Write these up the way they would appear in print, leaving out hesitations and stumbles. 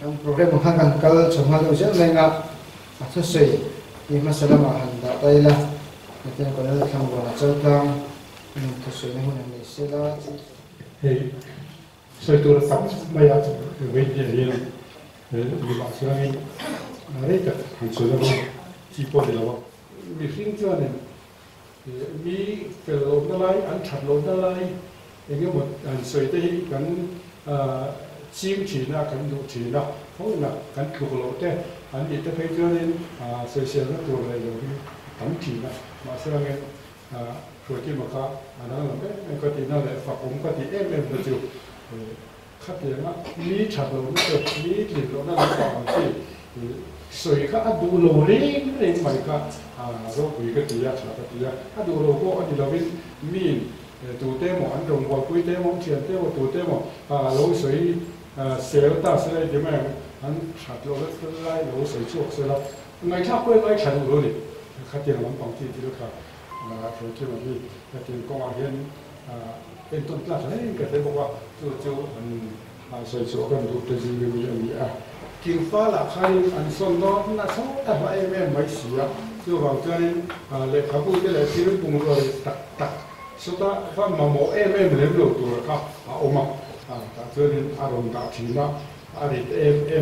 kan program hangan kal chama lo jan lenga athu sei ni masalama handa taila natin ko na kham wa chawtang thu sei ne hun ni sela hey soi tu sam maya we ye ye ni ba sa ni are ta han so lo chi po de lo mi sing cho ne mi fel lo na lai an chat lo na lai enge mo an soi te kan chim chỉ na kan du chỉ na ho na kan ku lo te an it te pe cho nên social na tu le lo ni tam chỉ na ma sa nge rồi cái mà cả anh nói là cái có thể nói là phật cũng có thể em được chịu khác gì mà lý chặt rồi được lý thì nó là còn gì sợi các đủ lô lên mày cả rồi cái gì á chặt cái gì á đủ lô có anh là bên miền tụ tế mà anh đồng vào quỹ tế mong tiền tế mà tụ tế mà lối sợi xéo ta sẽ lại thế mà anh chặt rồi cái lại lối sợi chuột sẽ là ngày khác quên ngày chặt rồi đi khác gì là bằng gì thì được cả rồi cái mà đi cái công an hiệnเป็นต้นกล้าใช่ก็ได้บอกว่าจู่ๆใส่ชัวกันดูแต่จริงๆมีอย่างนี้กิ่งฟ้าหลักใครอันส่วนน้องน่าชอบแต่ว่าแม่ไม่เสียจู่ๆบางทีเลยเขาพูดได้เลยที่รุ่งปุ่งเลยตักสุดท้ายว่ามาโมแม่ไม่เลี้ยงลูกตัวเขาเอามาแต่เจอเนี่ยอารมณ์ตัดทีนะอะไร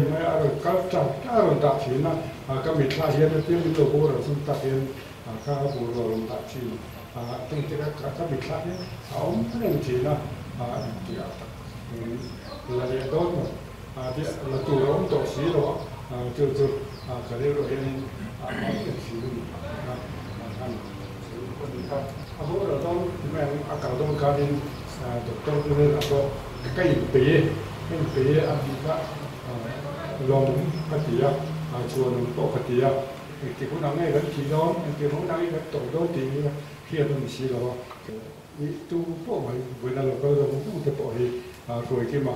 ไม่อารมณ์กัดจับอารมณ์ตัดทีนะก็มีท่าเทียนที่มีตัวผู้เราสุ่มตัดเทียนข้าผู้เราลงตัดทีตั้งแต่ก็มีท่าเนี่ยเอาไม่ได้ทีนะที่เราเรียนต้นที่เราตัวเราตัวสีเราจู่ๆก็เรียกว่าเองเอาเป็นสีท่านคนนี้ครับเพราะเราต้องแม่อากาศต้องการเรียนต้องเรียนเราใกล้ปีอันนี้ก็ลงปฏิยาชวนโตปฏิยาที่ผู้นำให้กันขี่น้องที่ผู้นำให้กันต่อต้นตีเพียรมันสีเรานี่ตู้พวกเวลาเราก็เราพูดจะปล่อยรวยขึ้นมา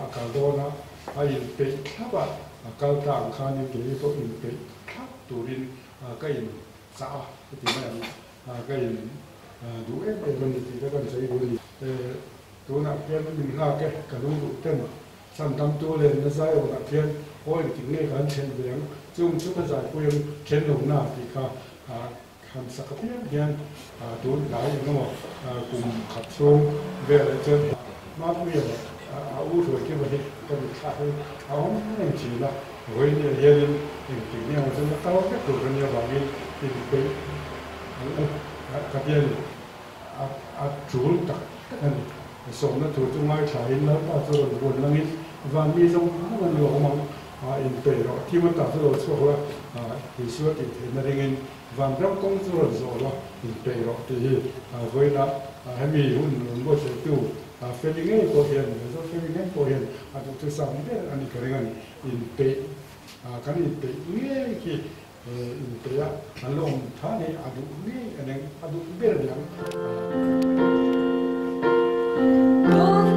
อากาศร้อนนะอินเป็นครับว่าอากาศต่างกันอย่างนี้พวกอินเป็นครับตัวดินก็อินสาวที่แม่ก็อินดูมันที่ก็ต้องใช้ดูดีตัวนักเรียนมันมีหน้าแก่กระดูกเต็มฉันทำตัวเรียนนะใช่ว่านักเรียนโอ้ยถึงนี่การเช่นเดียงจุ่มชุดภาษาคุยเช่นลงหน้าที่เขาทำสักเพียงเดียนตัวหลายอย่างนั้นกลุ่มขัดช่วงเวลาเจอมาคุยเอาอุ้ยถอยขึ้นมาดิก็มีค่าให้เอาไม่จริงนะโอ้ยเนี่ยเรียนถึงเนี่ยมันจะมาเข้าแค่ตัวกันเนี่ยบางทีที่เป็นกับเรียนจูนตักกันส่งนั้นถูกจุงไม้ฉายแล้วก็ส่วนบนนั้นนี่วันมีส่งมันอยู่ของมันอินเตอร์ที่มันตัดส่วนช่วงว่าที่ช่วยติดเห็นอะไรเงี้ยวันเราต้องส่วนส่วนว่าอินเตอร์ที่เวลาให้มีหุ่นบนเสตูเฟลิงเงี้ยพอเห็นแล้วเฟลิงเงี้ยพอเห็นตัวสามเนี่ยอันนี้ก็เรียกอินเตอร์กันอินเตอร์เนี่ยที่อินเตอร์อันลงท่านี้อันดูนี่อันนี้อันดูเบลยังบ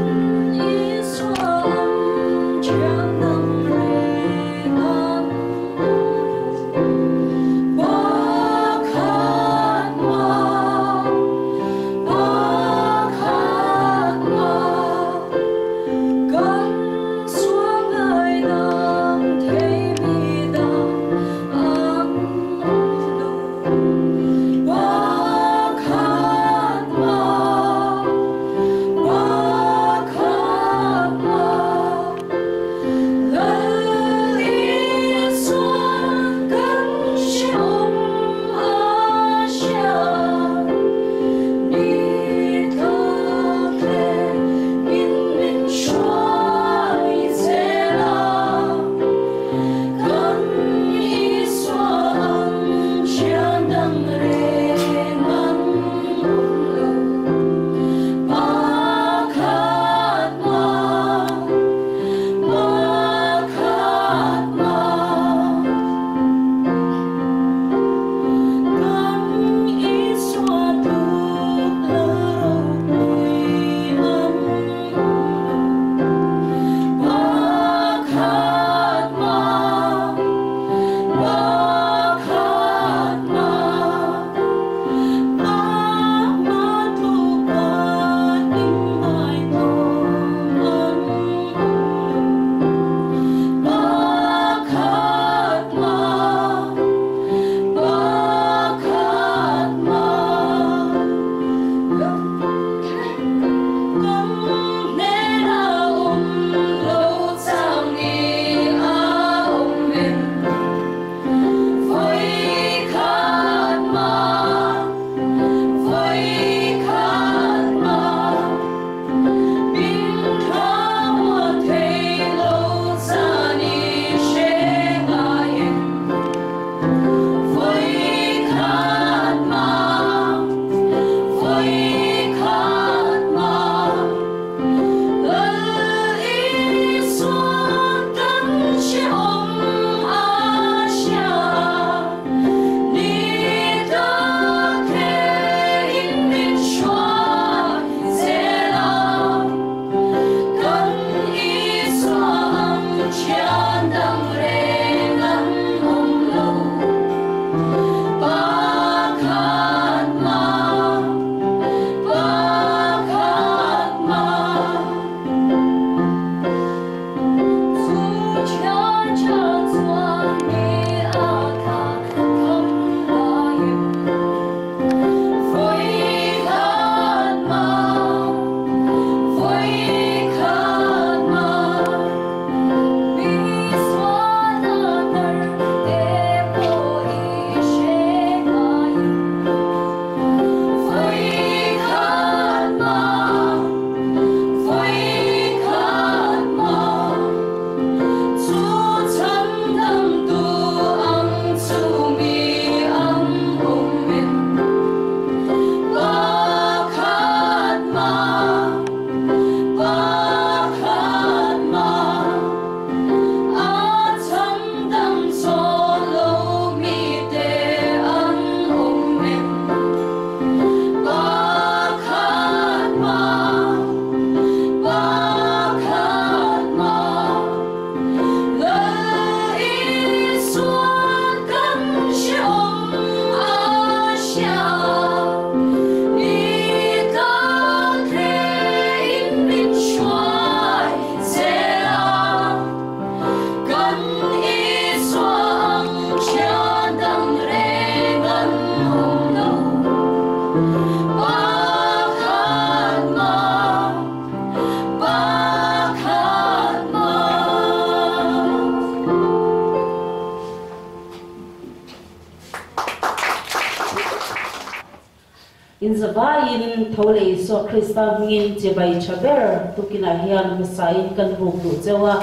in zava in thole so Krista ngin che bai chaber tu kina hian masai kan ru tu chewa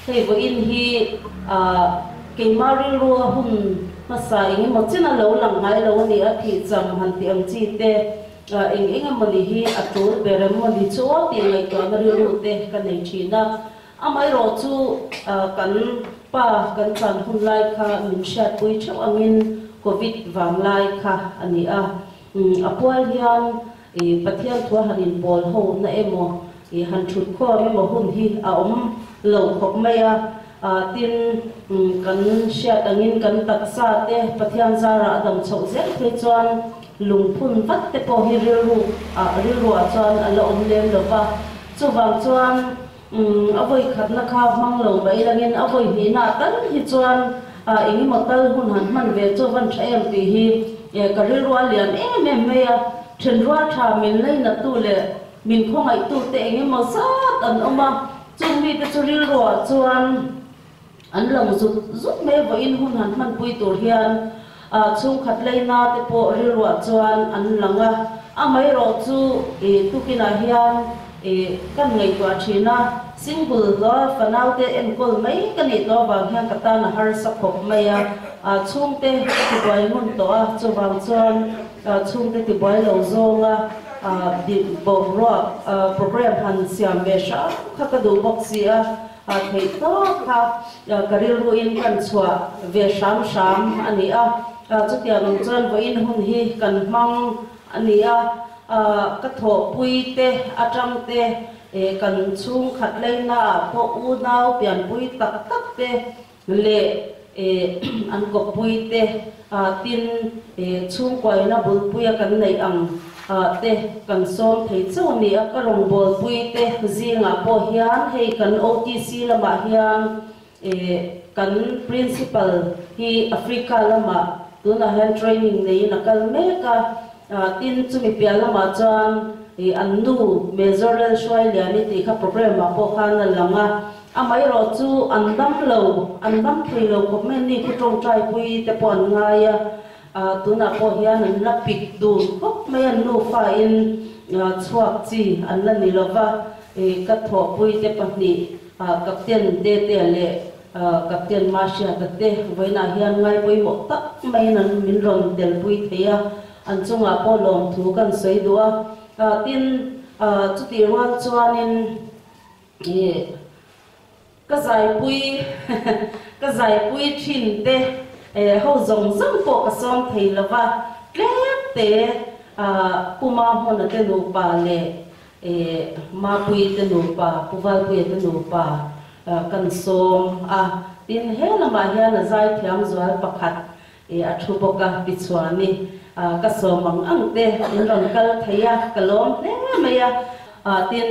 hei vo in hi ke mari ru hun masai ngi mo china lo lang ngai lo ni a thi cham han ti ang chi te eng mani hi atul berem mani chu ti ngai to na ru te kan nei china amai ro chu kan pa kan chan hun lai kha min shat pui chau angin covid wang lai kha ani a apual hian pathian thua hanin bol ho na emo han thut kho me mo hun hi a lo khop mai a tin kan shat angin kan taksa te pathian zara adam chau zel te chuan lungphun vat te po hi rilru a chuan a lo lem lova chuwang chuan avoi khatna kha manglo mai langin avoi hi na tan hi chuan engi motal hun han man ve chu van thayam ti hi karilwa lian em me ya thenrua tha min nei na tu le min khongai tu te engi mo sat an oma chumi te churil ro chuan an lam zut me vo in hun han man pui tur hian chung khat leina te po rilwa chuan an langa amai ro chu tu kina hian kan ngai tua thina single do fanau te en kol mai kan ni to ba hian kata na har sa khop mai chung te ti boy mun to chuwang chuan chung te ti boy lo zonga di bo ro program han siam be sha kha ka do boxi thei to kha karil ru in kan chua ve sham ani chu tiang chuan vo in hun hi kan mang ani ka tho pui te atang te kan chung khat leina po u nau pian pui tak te le an ko pui te tin chung kwai na bul pui kan nei ang te kan som thei chu ni ka rong bol pui te zinga po hian hei kan OTC lama hian kan principal hi Africa lama tuna hand training nei na kal me ka tin chumi piala ma chuan annu majorel shwai liani ti kha program ma po khan langa amai ro chu andam thui lo ko me ni ki tong trai pui te pon ngaya tuna po hian an la pik du kop me annu fa in chuak chi an la ni lova ka tho pui te pahni captain te le captain Marshia te voina hian ngai pui mo tak mai nan min ron del pui theya an chunga po lom thu kan sei dua tin chu ti wan chuanin ka zai pui thin te ho zong po ka som thei lova tlek te puma hon te nu pa le ma pui te nu pa puwal pui te nu pa kan som tin hela ma hian zai thiam zual pakhat athu boka pichwani ka somang ang te in ron kal thaya kalom ne maya tin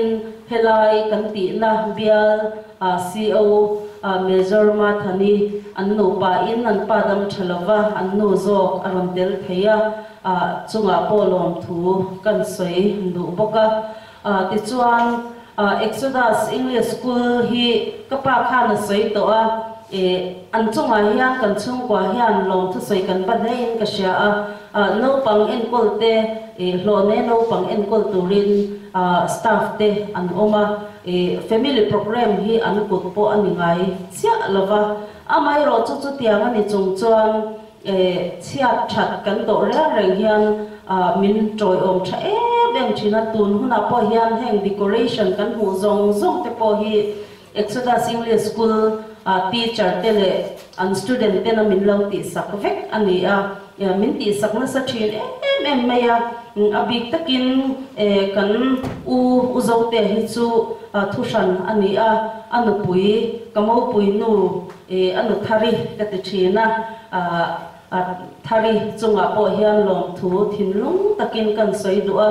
helai kan ti na bial CO major ma thani annu pa in an padam thalawa annu zok aram del thaya chunga polom thu kan soi ndu boka ti chuan Exodus English School hi kapa khana soi to an chunga hian kan chung kwa hian long thu soi kan ban in ka sha no pang en kolte lo ne no pang en kol turin staff te an oma family program hi an kut po ani ngai sia lova amai ro chu tiang ani chung chuan chia that kan to reng hian min troi om tha beng thina tun huna po hian heng decoration kan hu zong te po hi Exodus English School teacher te le an student te na min lo ti sak vek ani min ti sak na sa thin em maya abik takin kan u zo te hi chu thushan ani anu pui kamo pui nu anu thari ka te thina thari chunga po hian lom thu thinlung takin kan soi duwa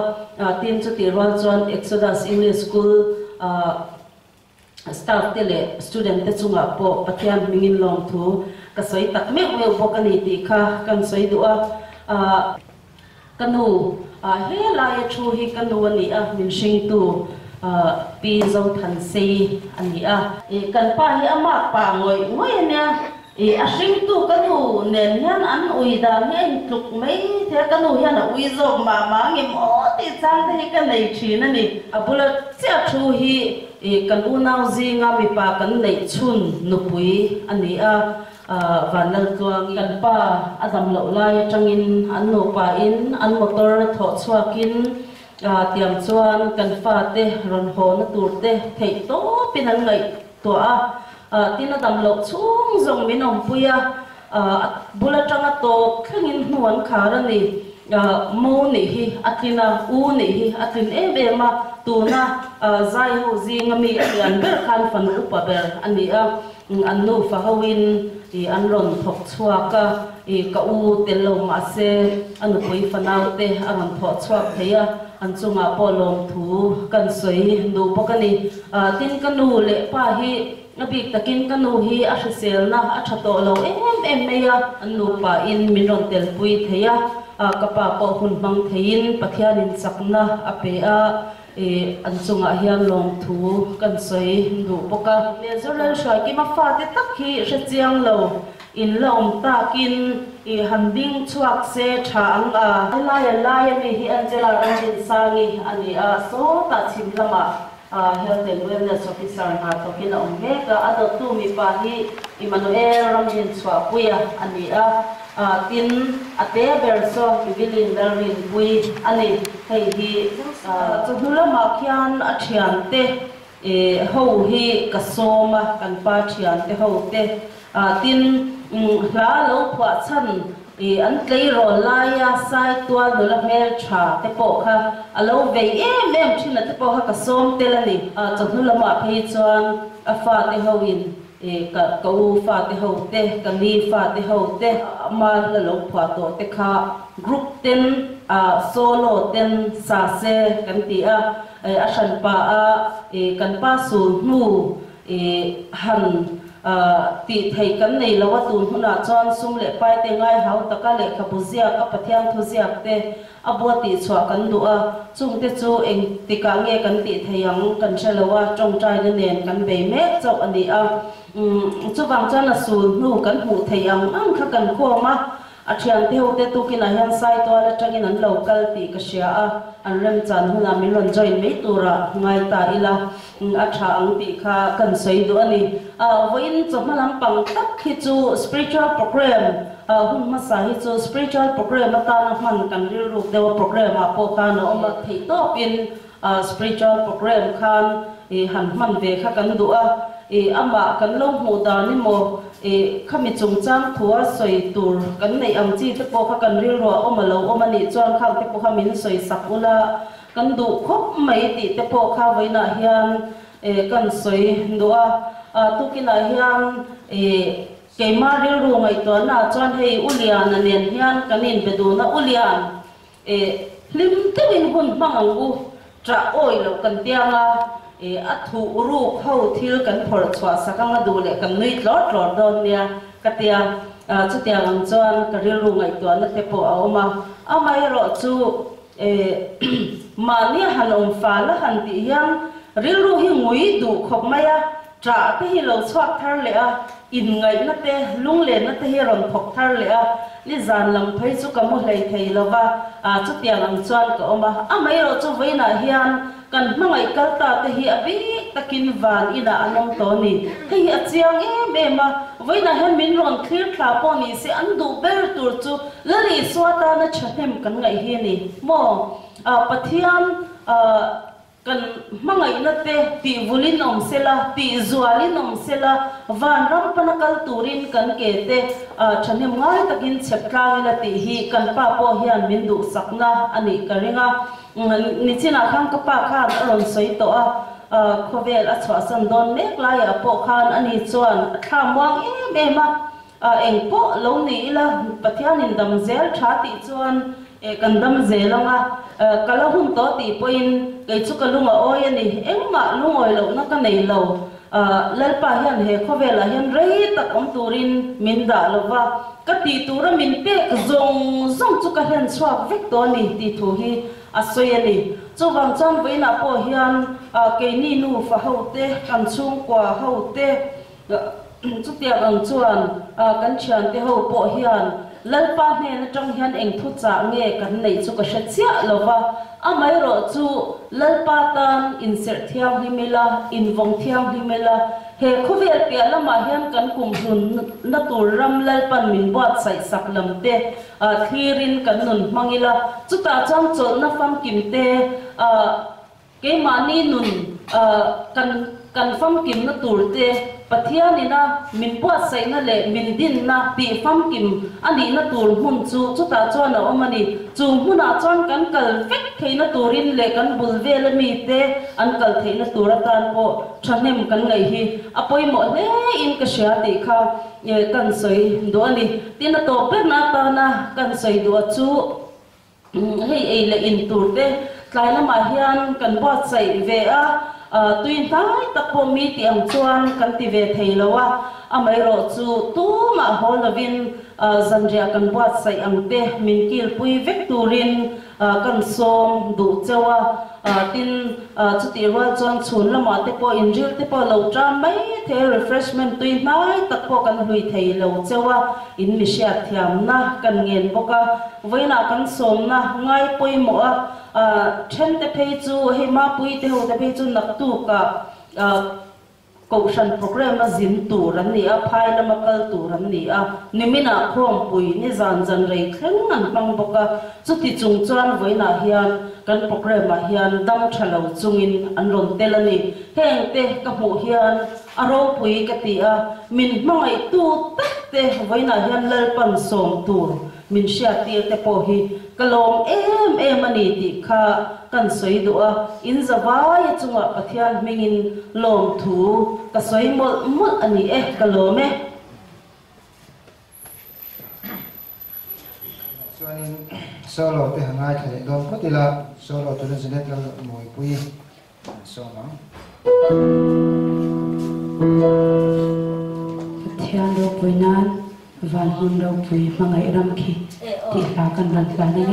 tin chu ti ron chuan Exodus English School staff te le student te chunga po pathian mingin lom thu ka soi tak me bokani ti kha kan soi duwa kanu he lai thu hi kanu ani min sing tu pi zo than sei ani kan pa hi ama pa ngoi nia sinh tu cái nụ nền hian ăn ui đàn hian trục mấy thế cái nụ hian ui rồi mà nghe mỏ thì sang thế cái này chỉ nè nè bữa là sẽ chú hi cái u nào gì ngắm bị pa cái này chun nụ bui anh ấy và lần tuang cái pa adam lâu lai trong in ăn nụ pa in ăn motor thọ xua kin tiệm chuan cái pha te ron hồ nó tụt te thấy tốt bên anh này tua tin nó đầm lộc xuống dòng bên ông puya bula trăng to khang in nuan khá ra nè mô nè hi atina u nè hi atin em mà tu na zai ho gì ngami an ber khan fan upa ber ani an nu fa hawin an ron thok chua ka u telo ma se an pui fanau te an thok chua theya an chunga polom thu kan soi nu pokani tin kanu le pa hi nabik takin kanu hi asel na athato lo em meya anu pa in minron tel pui theya kapa po hun bang thein pathianin sakna apea an chunga hian lom thu kan soi nu poka le zolan shai ki ma fa te tak hi chiang lo in lom takin handing chuak se thang lai ni hi angela ranjin sangi ani so ta chim lama health and wellness officer na to kina onghe ka ado tu mi pa hi Emmanuel Ramjin chwa puya ani tin ate berso bilin darin pui ani hei hi chula ma khian a thian te ho hi kasoma kan pa thian te ho te tin la lo phwa chan an tlei ro laia sai tua do la mel tha te po kha alo ve em thina te po kha ka som te la ni chhnu lama phei chuan a fa te hoin ka u fa te ho te ka mi fa te ho te ma la lo phwa to te kha group ten solo ten sa se kan ti a shan pa kan pa su nu han ti thei kan nei lawa tun huna chon sum le pai te ngai hau taka le khapuzia ka pathian thuziak te abua ti chwa kan du chung te chu eng ti ka nge kan ti theiang kan chalawa tong trai ne nen kan be me chau ani chu wang chan na su nu kan hu theiang ang kha kan kho ma athian te ho te tu kina hian sai to la tangin an local ti ka sia an rem chan huna min ron join me tura ngai ta ila atha ang ti kha kan sei do ani voin choma lam pang tak khi chu spiritual program hun ma sa hi chu spiritual program ta na man kan ri ru dewa program po ka no ma thei to pin spiritual program khan han man ve kha kan du ama kan lo mu da ni mo khami chung chang thua soi tur kan nei ang chi te po kha kan ri ro omalo omani chuan khang te po kha min soi sakula kan du khop mai ti te po kha voina hian kan soi ndua tu kina hian keima ri ru ngai to na chuan hei ulian anen hian kanin bedu na ulian lim tein hun mangu tra oi lo kan tianga thu ru khau thil kan phor chwa sakang du le kan nui tlor don nia katia chutia ang chuan ka ri ru ngai to na te po ama amai ro chu mania hanom fa la han ti hian ri ru hi ngui du khop maya tra te hi lo chwak thar le in ngai na te lung le na te hi ron phok thar le ni zan lam phai chu ka mo hlei thei lova chutia ang chuan ka oma amai ro chu veina hian kan mangai kalta te hi abi takin van ina anong to ni hei achiang ma voina hen min ron clear thla po ni se an du ber tur chu lari swata na thathem kan ngai hi ni mo pathian kan mangai na te ti vulin om sela ti zualin om sela van ram panakal turin kan ke te thathem ngai takin cheptlang la ti hi kan pa po hian min du sakna ani karinga ni china khang ka pa khan ron soi to khovel a chwa san don mek lai po khan ani chuan thamwang ma eng po lo ni la pathianin dam zel tha ti chuan kan dam zelanga kala hun to ti poin kai chu kalunga oi ani engma lungoi lo na ka nei lo lalpa hian he khovela hian rei tak om turin min da lova ka ti tura min pe zong chu ka hian chhuak vek to ni ti thu hi asoyani chu wang chan veina po hian ke ni nu fa hote kan chung kwa hote chút tiệm ang chuan kan thian te ho po hian lalpa hne na tang hian eng thu cha nge kan nei chu ka hre chia lova amai ro chu lalpa tan insert thiam himela invong thiam himela he khovel pia lama hian kan kum hun na tur ram lalpan min buat sai sak lamte thirin kan nun mangila chuta chang chol na fam kimte ke mani nun kan fam kim na turte pathianina min buat sai na le min din na pi fam kim ani na tur hun chu chuta chuan a omani chu huna chuan kan kal vek theina turin le kan bulvel mi te an kal theina turatan po thanem kan ngai hi apoi mo le in ka sha ti kha kan soi do ani tin to pe na ta na kan soi do chu hei ei le in turte tlai na ma hian kan buat sai ve a tuin tai tapo mi ti ang chuan kan ti ve theilowa amai ro chu tu ma holovin zanria kan buat sai ang te min kil pui vek turin kan som du chewa tin chuti ro chuan chhun lama te po injil te po lo tra mai the refreshment tuin nai tapo kan hui theilo chewa in mi sha thiam na kan ngen boka voina kan som na ngai pui mo then te phei chu he ma pui te ho te phei chu nak tu ka Kaushan program na zin tu ran ni a phai na makal tu ran ni a nimina khom pui ni zan rei thleng an pang boka chuti chung chuan voina hian kan program a hian dam thalo chungin an ron telani heng te ka mu hian aro pui ka ti a min mangai tu tak te voina hian lal pan som tur min sha ti te po hi kalom em ani ti kha kan soi do a in zawai chunga pathian mingin lom thu ka soi mol ani kalome chuanin solo te hangai thale dom patila solo tu jenet la moi pui so ma pathian ro puinan van hun ro pui mangai ram khi ti la kan ran ka ne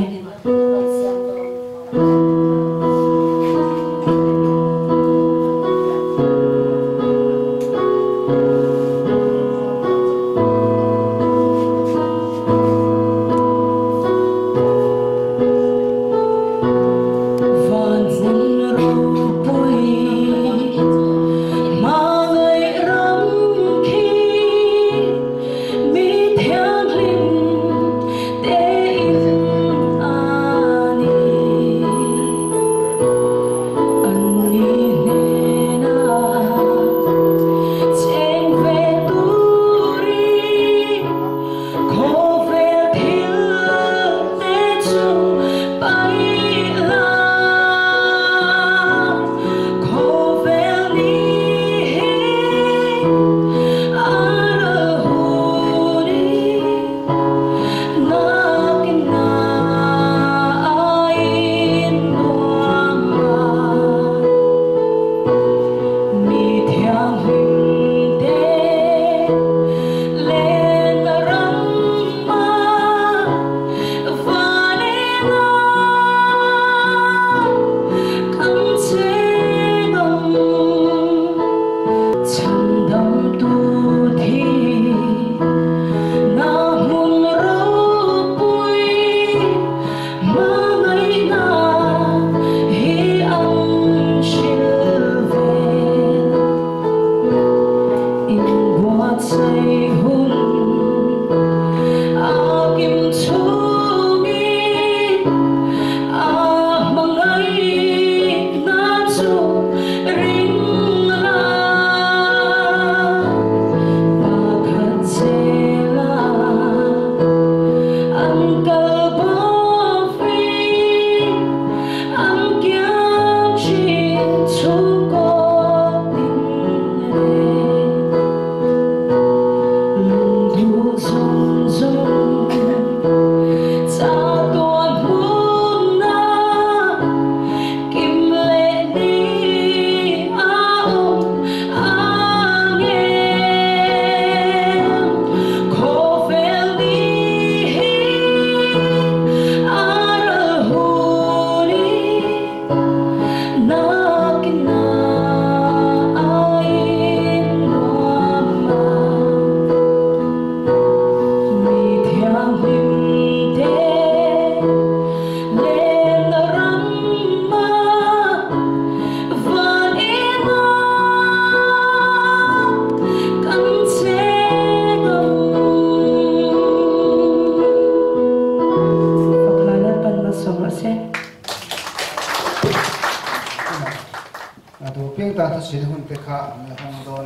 là tôi xin hun pekha là hong do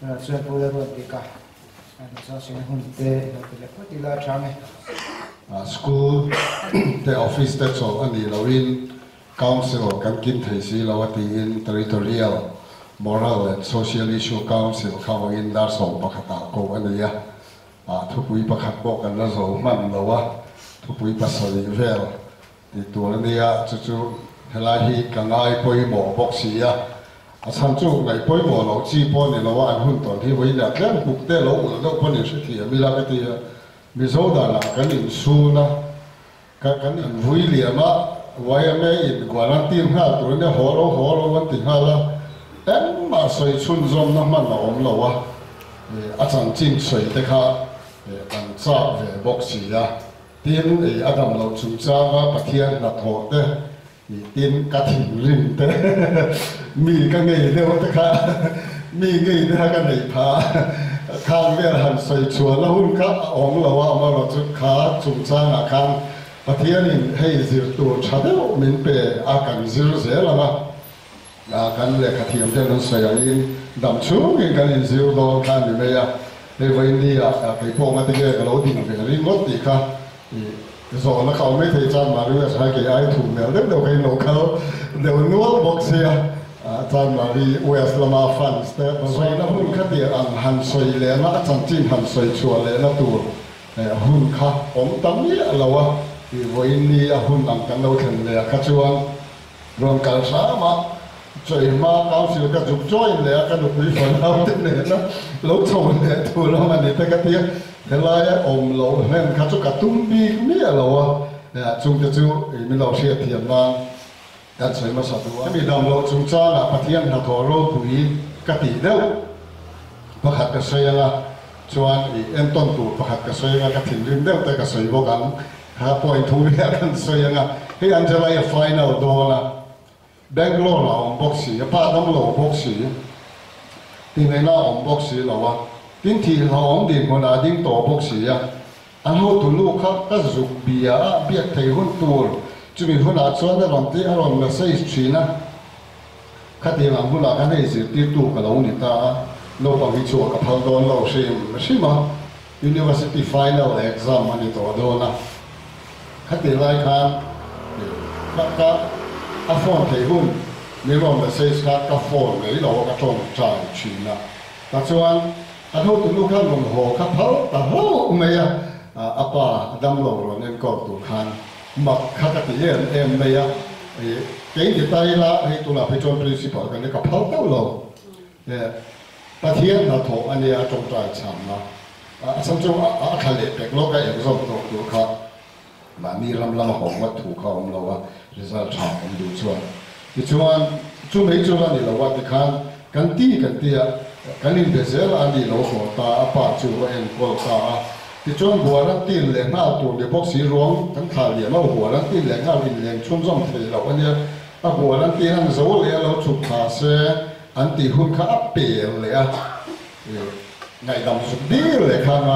na chuyện tôi là rồi pekha anh cho xin hun pe là tôi phải đi la chăng school the office te so ani lawin council kan kim thei si lawati in territorial moral and social issue council khawin dar so pakhata ko ania thupui pakhat bo kan la zo man lawa thupui pasali vel ti tur ania chu helai hi kangai poi mo boxia asan chu ngai poi mo lo chi po ni lawa an hun ton hi voi la tlang buk te lo lo ko ni shi thi mi la ka ti mi zo da la kan in su na kan in vui liama wai me in quarantine ha tur ne horo wan ti ha la em ma soi chun zom na man la om lo wa a chang chin soi te kha an cha ve boxia tin adam lo chu cha wa pathian na tho te tin ka thing rin te mi ka ngei de te kha mi ngei de ka nei pha khang ve han soi chua la hun ka ong lo wa ma lo chu kha chu cha na khang pathian in hei zir tu cha de min pe a kan zir ze la ma kan le ka thiam de no sai in dam chu in kan in zir do kan ni me ya le vai ni kai po ma te ke lo ding ve ri ngot ti kha rồi nó không mấy thời gian mà bây giờ cái ai thủ mèo rất đầu cái nấu khâu đều nuốt bọc xe gian mà đi West là mà fan step rồi nó hun khát địa ăn hành xoay lẽ nó chẳng chim hành xoay chùa lẽ nó tù hun khát ống tắm nhẹ là wa thì với đi hun ăn cái nấu thành lẽ khát chuan rồi cả sáng mà trời mà cao siêu cái dục choi lẽ cái dục quý phần đâu thế này nó lấu trộn lẽ tù nó mà để cái tiếng thế là ôm lâu nên các chú cả tung bi mía lâu chúng ta chú mình lâu xia thiền mà các chơi mà sao đó cái đồng lâu chúng ta là phát hiện là thổ lô bùi cái tỷ đâu phát hạt cái xoay là chuan em tôn tụ phát hạt cái xoay là cái thiền liên đâu tại cái xoay vô gắng ha point thu về cái xoay là cái anh chơi lại final đó là Bangalore là ông boxi, ba năm lâu boxi, thì này là ông boxi lâu à tin thì họ ông đi một là đi tổ bốc xì à anh họ tụi lúc khác các dục bia biết thầy hôn tour chứ mình hôn là cho nó làm tí anh làm là xây chuyện á các tiền làm hôn là cái này chỉ tiếp tục cái lâu người ta lâu bằng cái chỗ cái thằng đó lâu xem mà university final exam anh tổ đó na các tiền lại khám các phone thầy hôn mình làm là xây các phone lấy lâu cái trong trại chuyện á ta cho anh hốt tụi lúc khác đồng hồ khắp hấu ta hấu mày apa đâm lầu rồi nên còn tụi khan mặc khắc cái gì em mày cái gì tay là hay tụi là phải chọn principal cái này khắp hấu tao lầu ta thiên là thổ anh ấy trong trại chạm mà xong chung khai lệ bẹt lô cái em xong tụi khác mà mi làm hỏng vật thủ không lầu result chạm em đủ chưa thì chúng mấy chúng anh lầu thì khan cái tí cái linh bây giờ là anh đi lâu rồi ta apa chú em cô ta thì cho anh bùa nó tiền lệ nào tụi để bóc xí ruộngทั้งขาเหลี่ยมเอาหัวนั้นตีแหลงเอาดินแหลงชุ่มซ่อมเทเราอันเนี้ยเอาหัวนั้นตีนั่งโซ่เลยเราฉุกขาเสียอันตีหุ่นขาเปลี่ยนเลยอ่ะไงดำสุดดีเลยข้างไง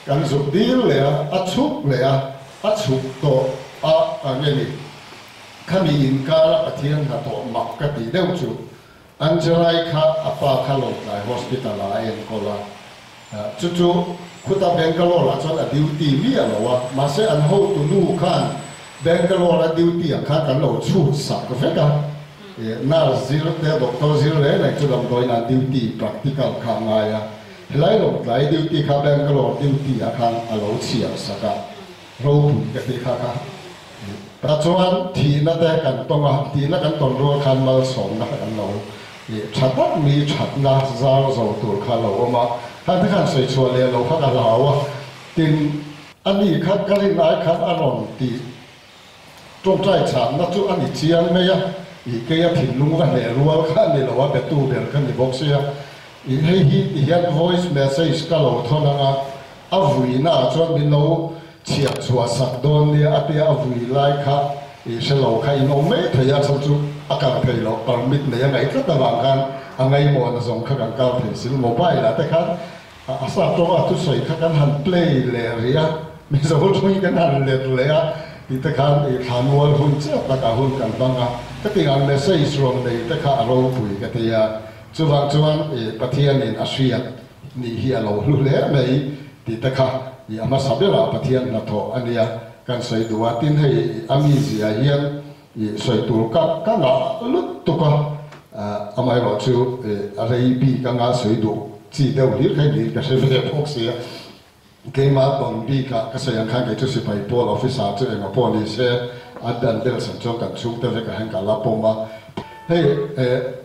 กันสุดดีเลยอ่ะอัดชุกเลยอ่ะอัดชุกโตอันนี้ข้ามีอินกาละประเทศหัดโตหมักกติเด้งจุดอันจะไรข้าอัปปะข้าลงใน hospital อะไรเองก็ละจู่ๆคุณตาเบงกาโลละจนดิวตี้มีอะไรวะมาเสียอันหูตุลูขันเบงกาโลละดิวตี้อันข้ากันเราชูสักก็เฟกันน่าซิลเดอด็อกเตอร์ซิลเลยในจุดลำดอยนั้นดิวตี้ practical ข้างไงอ่ะหลายหลงหลายดิวตี้ข้าเบงกาโลดิวตี้อันข้างเราเชียร์สักกันเราถูกกันที่ข้ากันปัจจุบันทีนั่นแต่กันต้องทีนั่นกันต้องรู้ขันมาสองนักกันเราชัดมีชัดนะจาร์เราตัวข้าเราว่ามาท่านที่ขันใส่ชัวร์เลยเราข้ากันเราว่าตินอันนี้ขัดกันหลายขัดอารมณ์ตีตรงใจฉันนักจุอันนี้เชียงไหมอ่ะอีกแค่ถิ่นลุงกันเนี่ยรู้ว่าขันเนี่ยเราว่าเป็นตู้เดียวกันในบ็อกซี่อ่ะอีให้ฮีอีให้ voice message ก็เราเท่านั้นอ่ะเอาหุ่ยน่าจนมีเราเชียร์ชัวร์สักโดนเนี่ยอาเปียเอาหุ่ยไล่ค่ะอีเชลเราใครน้องไม่พยายามสักจุอากาศเพลย์เราปรมิดเนี่ยยังไงก็ตะวันกันอันไงหมดนะส่งข้ากันก้าวเพลย์สิโมบายละแต่ครับอาสาตัวทุกส่วนข้ากันหันเพลย์เลยรีอะมีสมุดมีกันหันเลยเลยอะที่แต่ครับอีกหันวัวหุ่นเจ้าตะการหุ่นกันบ้างอะก็ cái tiếng anh message from này tất cả alo bùi cái thì chuan bắt thiên in Asia ni hi alo lu le này thì tất cả thì ama sabe là bắt thiên là thọ anh ya kan soi dua tin hay amizia hian soi tu ka ngã lut tu ka amai lo chu Arabi ka ngã soi du chỉ đâu biết cái gì cái sự việc phúc xia cái mà còn bị cái sự yang khang cái chút sự phải Paul officer chứ em Paul đi xe Adan del sản cho cần chúng ta phải cái hàng cả lá bông mà hey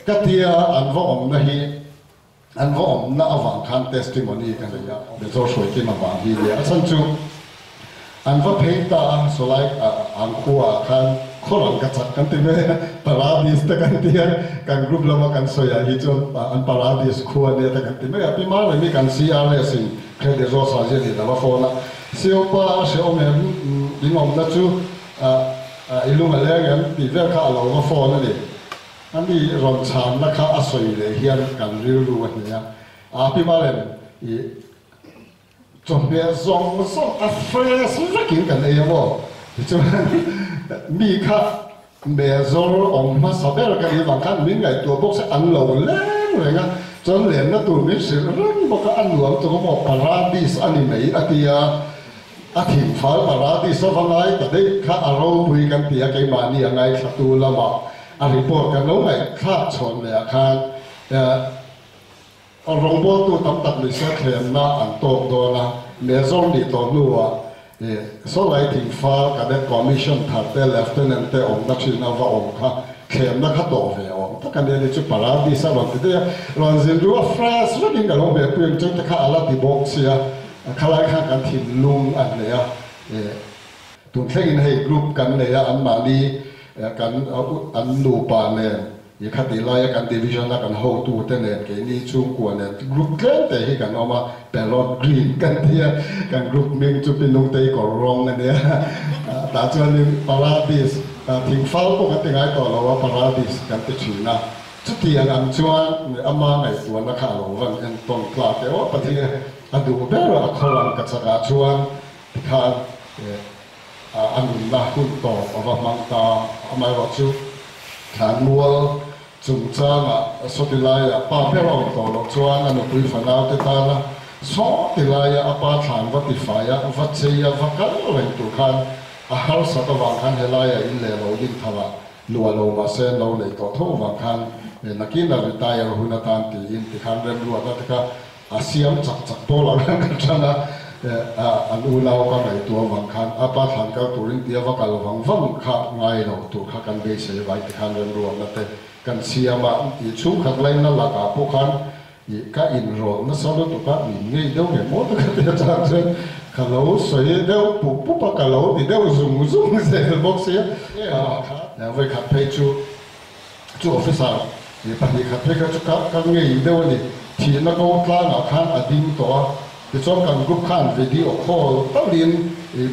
cái tia anh võ ông này anh võ ông na vàng khăn testimony cái này ya để cho soi cái mà vàng đi để anh chú anh võ thấy ta so like anh khoa khăn khó lòng cái chắc cái tiếng này paradise ta cái tia cái group lama cái soi ya hi cho anh paradise khoa này ta cái tiếng này api mà này cái CRS cái để cho sao gì đó mà phone siêu pa siêu em đi ngom đó chú ilung alengan di ver kha lo ma phone ni an di ron chan na kha asoi le hian kan riu lu ni ya pi ma len i chom be zong so a fresh looking kan e mo chu mi kha be zor ong ma sa ber ka i wang kan min ngai tua bok sa an lo leng le nga chon len na tu mi se ren bo ka an luang to mo paradise ani mai atia thìn phá paradise so vangai ta dei kha aro bui kan tia kai mani angai khatu lama report kan lo ngai kha chon le kha rong bo tu tam tak li sa khlem na an tok do na me zong ni to nuwa so lai thìn phá ka de commission thar te lieutenant te om na chin na va om kha khlem na kha to ve om ta kan de chu paradise ba te de ron zin ru a fresh looking ka lo be puen chu ta kha ala ti box ya khalai kha kan thin lung an le ya tun thlengin hei group kan le ya an ma ni kan an nu pa ne ye khati lai kan division na kan ho tu te ne ke ni chung ko ne group klen te hi kan oma pelot green kan thia kan group ming chu pinung te ko wrong ne ta chuan ni paradise thing fal ko ka te ngai to lo paradise kan te china chu ti ang chuan ama ngai tuan na kha lo van en ton kla te o pathi adu bero akholan ka chaka chuan tikhan anu na hun to ava mangta amai wa chu than mual chung changa sotilaya pa bero to lo chuan anu pui fanau te ta na so tilaya apa than va ti faya va cheya va kal len tu khan a har sa to wang khan helaya in le lo din thawa lua lo ma se lo le to tho wang khan nakina retire huna tan ti in tikhan rem lua ta ka asiam chak to la kan chana an ulau ka ngai tu wang khan apa than ka turin tia va kal wang kha ngai lo tu kha kan be se vai ti khan ren ro na te kan siama i chu khak lai na la ka po khan i ka in ro na sa lo tu ka ni ngei deu nge mo ta ka te cha chen ka lo soi deu pu pa ka lo di deu zum se box ya ya vai kha pe chu officer i pa ni kha pe ka ngei deu ni thì nó có plan ở khán ở đinh to thì cho cần group khán video call tao liền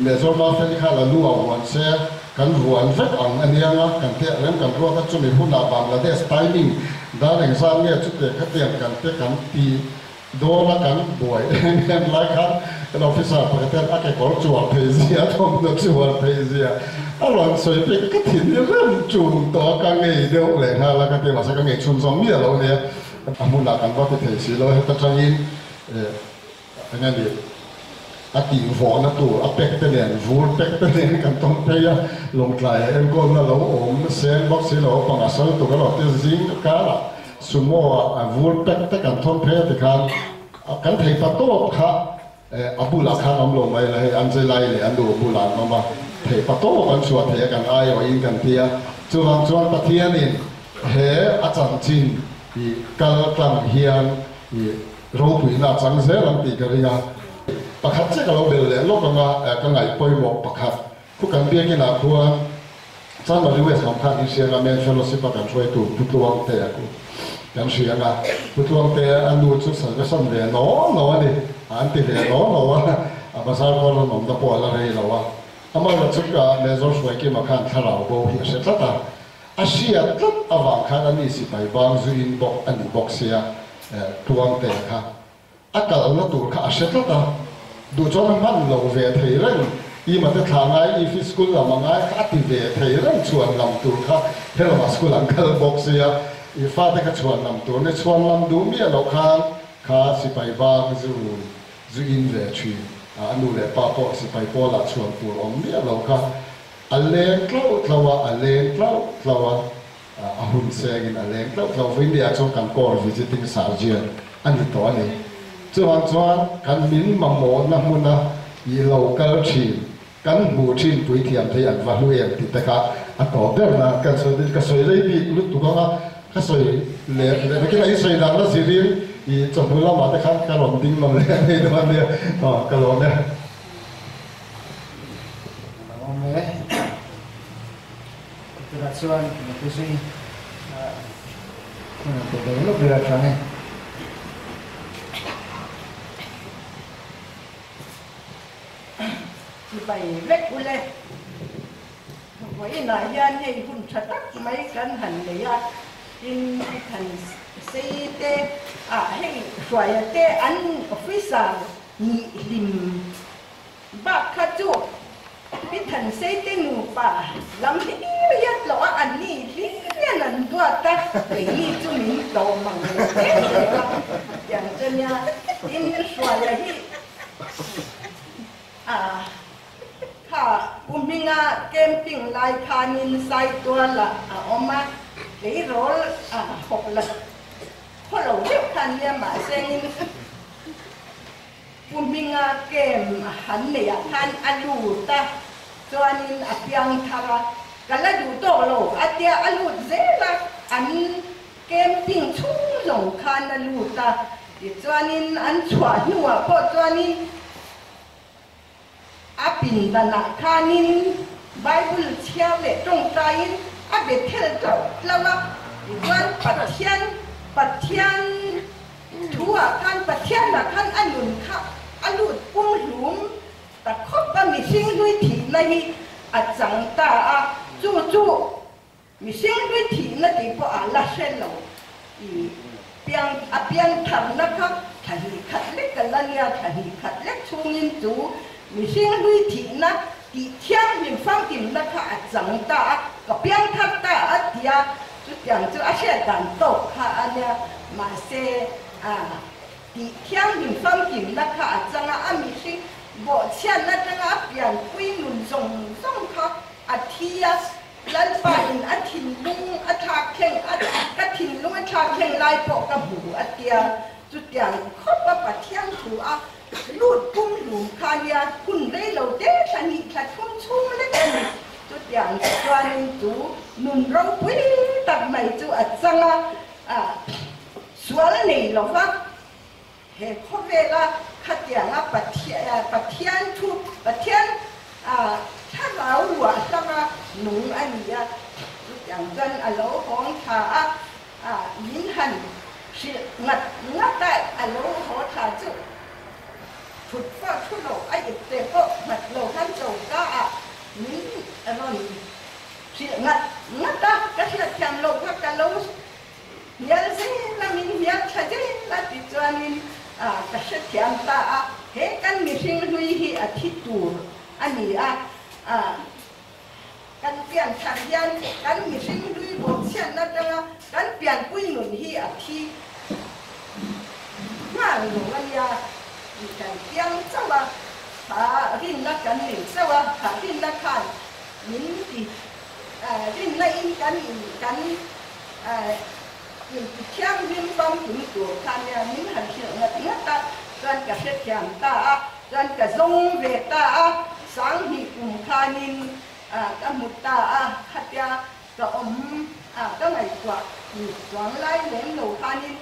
mẹ cho nó phải khán là lưu ở hoàn xe cần hoàn vết anh em á cần thế em cần lo các chỗ mình phun là bằng là để styling đã đánh giá nghe chút để các tiền cần thế cần thì đó là cần buổi em lại khán cái officer phải cái tên cái có chuột thấy gì á không được chuột thấy gì á à lần sau cái thì nó rất chuột to cái ngày đâu lại ha là cái tiền mà sẽ cái ngày chun giống như là lâu nè amun la kan va te thei si lo ta changin anga ni ati vo na tu apek te nen vur pek te nen kan tom pe ya long tlai em ko na lo om sen box si lo pa asal tu ka lo te zing ka la sumo a vur pek te kan tom pe te kan thei pa to kha abu la khan om lo mai la an je lai le an do bu la ma thei pa to kan suat the kan ai o in kan tia chuan pathian in he a chang chin i kal tlang hian i ro pui na chang ze lam ti ka ringa pakhat che ka lo bel le lo ka nga ka ngai poi mo pakhat ku kan bia ki na khuan chan ma riwe sam khan i se la men fellowship kan choi tu tuang te ku kan sia nga tuang te anu chu sa ga sam le no ni an ti le no a ba sa ko lo nom da po la rei lo wa ama la chu ka le zo shwai ki ma khan tharau bo hi se ta Asia tlap awang khan ani si pai bang zuin bok ani boxia tuang te kha akal na tur kha asetla ta du chon man lo ve thei ren mà ta thà ngay if school là mà ngay hát thì về thầy rất chuẩn làm tủ khác thế là mà school ăn cơm box ya if ta cái chuẩn làm tủ này chuẩn làm đủ mi là khang khá si bài vang zu in về chuyện anu le pa po si bài po là chuẩn tủ ông mi là khang aleng tlawa aleng tlawa ahun segin aleng tlawa India trong kan kor visiting sergeant ani to ani chuan kan min mammo na huna i local team kan mu thin pui thiam thei an va hu em ti taka a to ber na kan so din ka soi lei bi lu tu ka soi le ki lai soi dang la sirin i chom la ma ta khan ka rom ding mam le nei do ne ka lo ne Interaction itu sih, itu gerakannya. Bài vết của lên với là dân hay cũng thật mấy cân hành để in thành xây tê hay xoài tê ăn phía sau nhị lim bạc khát chu biết thành xây tê nụ bà làm gì biết lo ăn nhị lý cái lần đua ta cái nhị chú mình đồ màอย่างเช่นเนี่ยin xoài là hi Uminga camping lai kanin sai tua la oma lấy rol học là có lâu biết kan dia mà sengin Uminga kem han ne kan alu ta chuanin apiang thara kala du to lo atia alu zela an camping chung long kan alu ta chuanin an chua nuwa po chuanin apin dana kanin Bible chiao le trong trai abe tel trâu lawa iwan pathian thua kan pathian là kan anun kha alut lum ta khop ba mi sing lui thi nahi a chang ta chu mi sing lui thi na ti po la sel lo i piang tham na kha thani khat le kalania thani khat le chungin chu mi sinh lui thị na thị thiang mình phang tìm na khá chẳng ta có biang thắt ta tia chút chẳng chút sẽ đàn tổ khá ania mà sẽ thị thiang mình phang tìm na khá chẳng mi sinh bộ chen na chẳng biang quy nụn rong khá thia lần phải thìn lung thạc khen cái thìn lung thạc khen lại bộ cái bù tia chút chẳng khóc ba thiang thủ lụt cung lùm khai kun đây lâu té thành nhị thật không chung lấy tên chút dạng quan chú nôn rau quý tập mày chú ở sang xóa này lâu phát hệ khó về là khát dạng bát thiên thu bát thiên thắt áo quả sang nung anh ya chút dạng dân lâu hóng thà lính hành ngặt tại lâu hó thà chú phụt phát chút lộ ai ít tiền có mặt lộ khăn dầu cả những rồi chỉ ngắt ta cái là thèm lộ các cái lâu nhớ gì là mình nhớ thấy gì là chỉ cho nên cái sự thèm ta hết cái mình sinh lui hi thi tour anh ấy cái biển thằng dân cái mình sinh lui bộ xe nó cho cái biển quy nhuận hi thi mà rồi anh cái tiếng sao à rin na cái này sao à rin na khai những thì rin na in cái những tiếng rin bom những tuổi khai này những hành động là tiếng ta toàn cả sẽ tiếng ta toàn cả dòng về ta sáng thì cùng khai nên cái một ta hát ya cái cái ngày qua quảng lại đến đầu khai nên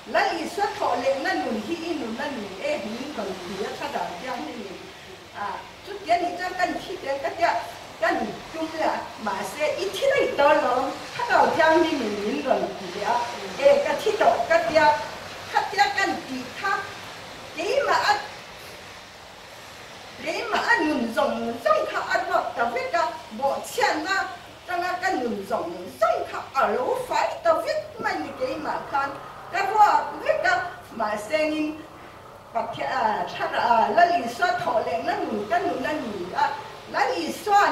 lấy xuất khẩu lên nó nụn hi nụn nó nụn những còn gì khác đó chẳng như chút tiền thì cho cần chi tiền cái chung là mà sẽ ít thì đấy đó là khác đó chẳng như mình rồi gì đó cái thi đó cái cần gì khác để mà ăn nụn rồng khác ăn hoặc tao biết cả bộ tiền na trong cái nụn rồng khác ở lỗ phải tao biết mà như cái mà khan cái hoa biết đâu mà xem ปัจจัยถ้าละลิสวดถอเล็กนั่นหนุนกันหนุนนั่นหนุนละลิสวด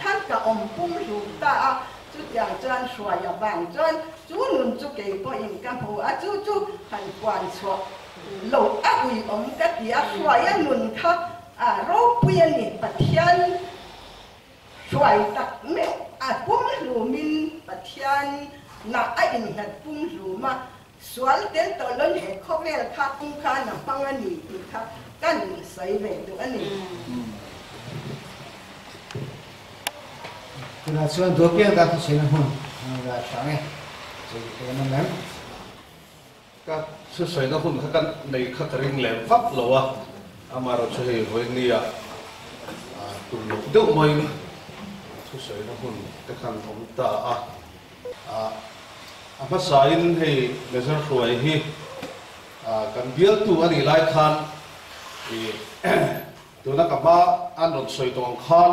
ท่านกับอมปุ้มรูตาจุดอย่างจวนสวยอย่างบางจวนจูหนุนจุเก็บปอิงกันหัวจูหันกวนสวดหลงอุยอมกัดยาสวยหนุนเขาโรคเปลี่ยนนี่ปัจจัยสวยตักเมื่อปุ้มรูมินปัจจัยน่าไอ้หนึ่งหัดปุ้มรูมาส่วนเดินตัวล้นเหตุข้อเวลค่าปุ้งค่าหนังฟังอันนี้อีกครับกันใส่เวดูอันนี้คือเราส่วนตัวเพียงแต่ที่เชื่อหุ่นเราต่างเนี่ยจะเป็นนั่นแหละก็สวยๆนะหุ่นเขากันในขัดริงแหลมฟักเราอะอามาเราช่วยไว้นี่อะตุ่มเด็กไม่สวยๆนะหุ่นแต่ขันผมตาภาษาอินให้เมื่อสักครู่ให้กันเดียวตัวนี้ไล่ขันตัวนักบ้าอันรถสวยตรงขัน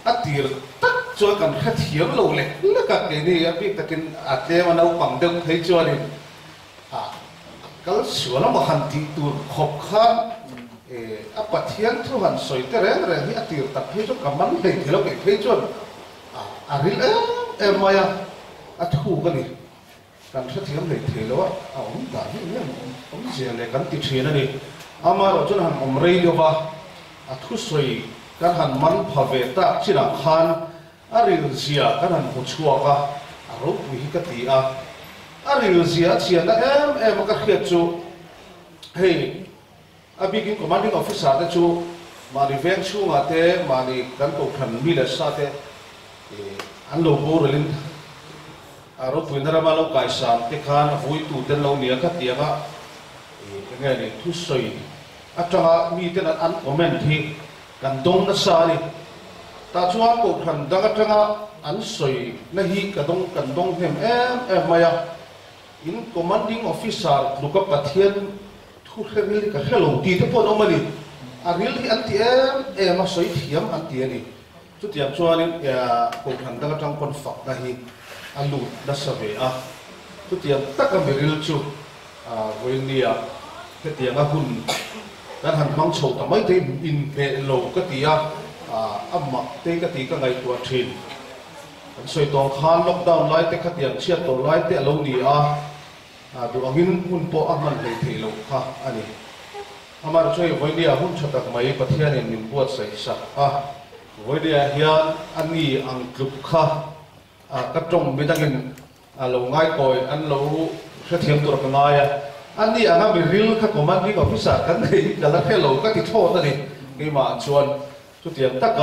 อัดตีรตัดจวนกันแค่เทียมโลเล็กแล้วก็นี่พี่ตะกินอัดเดมันเอาปังเดิมให้จวนนี่ก็สวยแล้วมาหันตีตัวขบขันปัจเจียนทุกหันสวยแต่เรื่องที่อัดตีรตัดให้จวนกับมันเลยที่เราเก็บให้จวนอะไรมายาอัดหูกันนี่การเทียมเลยที่เราเอาผมด่าที่นี่ผมเสียเลยกันติดเชื้อนั่นนี่อามาเราจนหันผมเรียกว่าอัดหูสวยกันหันมันพาเวต้าชินักขันอะไรเสียกันหันหัวชัวก็อารมณ์วิกติอะไรเสียเสียนะมันก็เขียนจูเฮ้ยบิกินคอมมานดิ้งออฟฟิศอาจูมาดิเวนชูงาเตมาดิกันตัวขันมีเลสาเตอันโลโบเรลินอารมณ์วินรามาโลกายสามเตขันหุ่ยตูเตนโลเนียกัตยากะยังไงนี่ทุสอยอาจารย์มีเตนันอันคอมเมนต์ที่กันดงนัสานี่ตาชัวกูขันดังจังอันสวยนะฮีกันดงเห็มมายาอินคอมมานดิ้งออฟฟิศาร์ลูกกับปัทเทียนทุกเรื่องนี้ก็แค่ลงตีที่พอน้องมันนี่อาริลที่อันที่มาสวยเทียมอันที่นี่จุดอย่างชัวนี่กูขันดังจังคนฝักนะฮีอันลูดัสเวะจุดอย่างตักกันไม่ริลจูวันนี้จุดอย่างหุ่นกันหันมังโฉดแต่ไม่ได้อินเปโลก็ตีอัมมักเตก็ตีก็ไงตัวเทนสวยตองคานล็อกดาวน์ไล่เตขัดอย่างเชียตัวไล่เตะลงนี่ดูอังินหุ่นโปอัมันเลยเทโลค่ะอันนี้อามาช่วยไว้เดียหุ่นชดตักไม่ปะเทียนนิมปวดใส่สักไว้เดียเฮียอันนี้อังกฤษค่ะกระจงไม่ตั้งเงินเราง่ายก่อยอันเราเชื่อเทียมตัวกันง่ายอันนี้อันนั้นเป็นริลค่ะคอมมานดิ้งออฟฟิศกันเลยกันแล้วแค่เราก็ติดโทษนั่นเองนี่มาชวนจุดอย่างตัก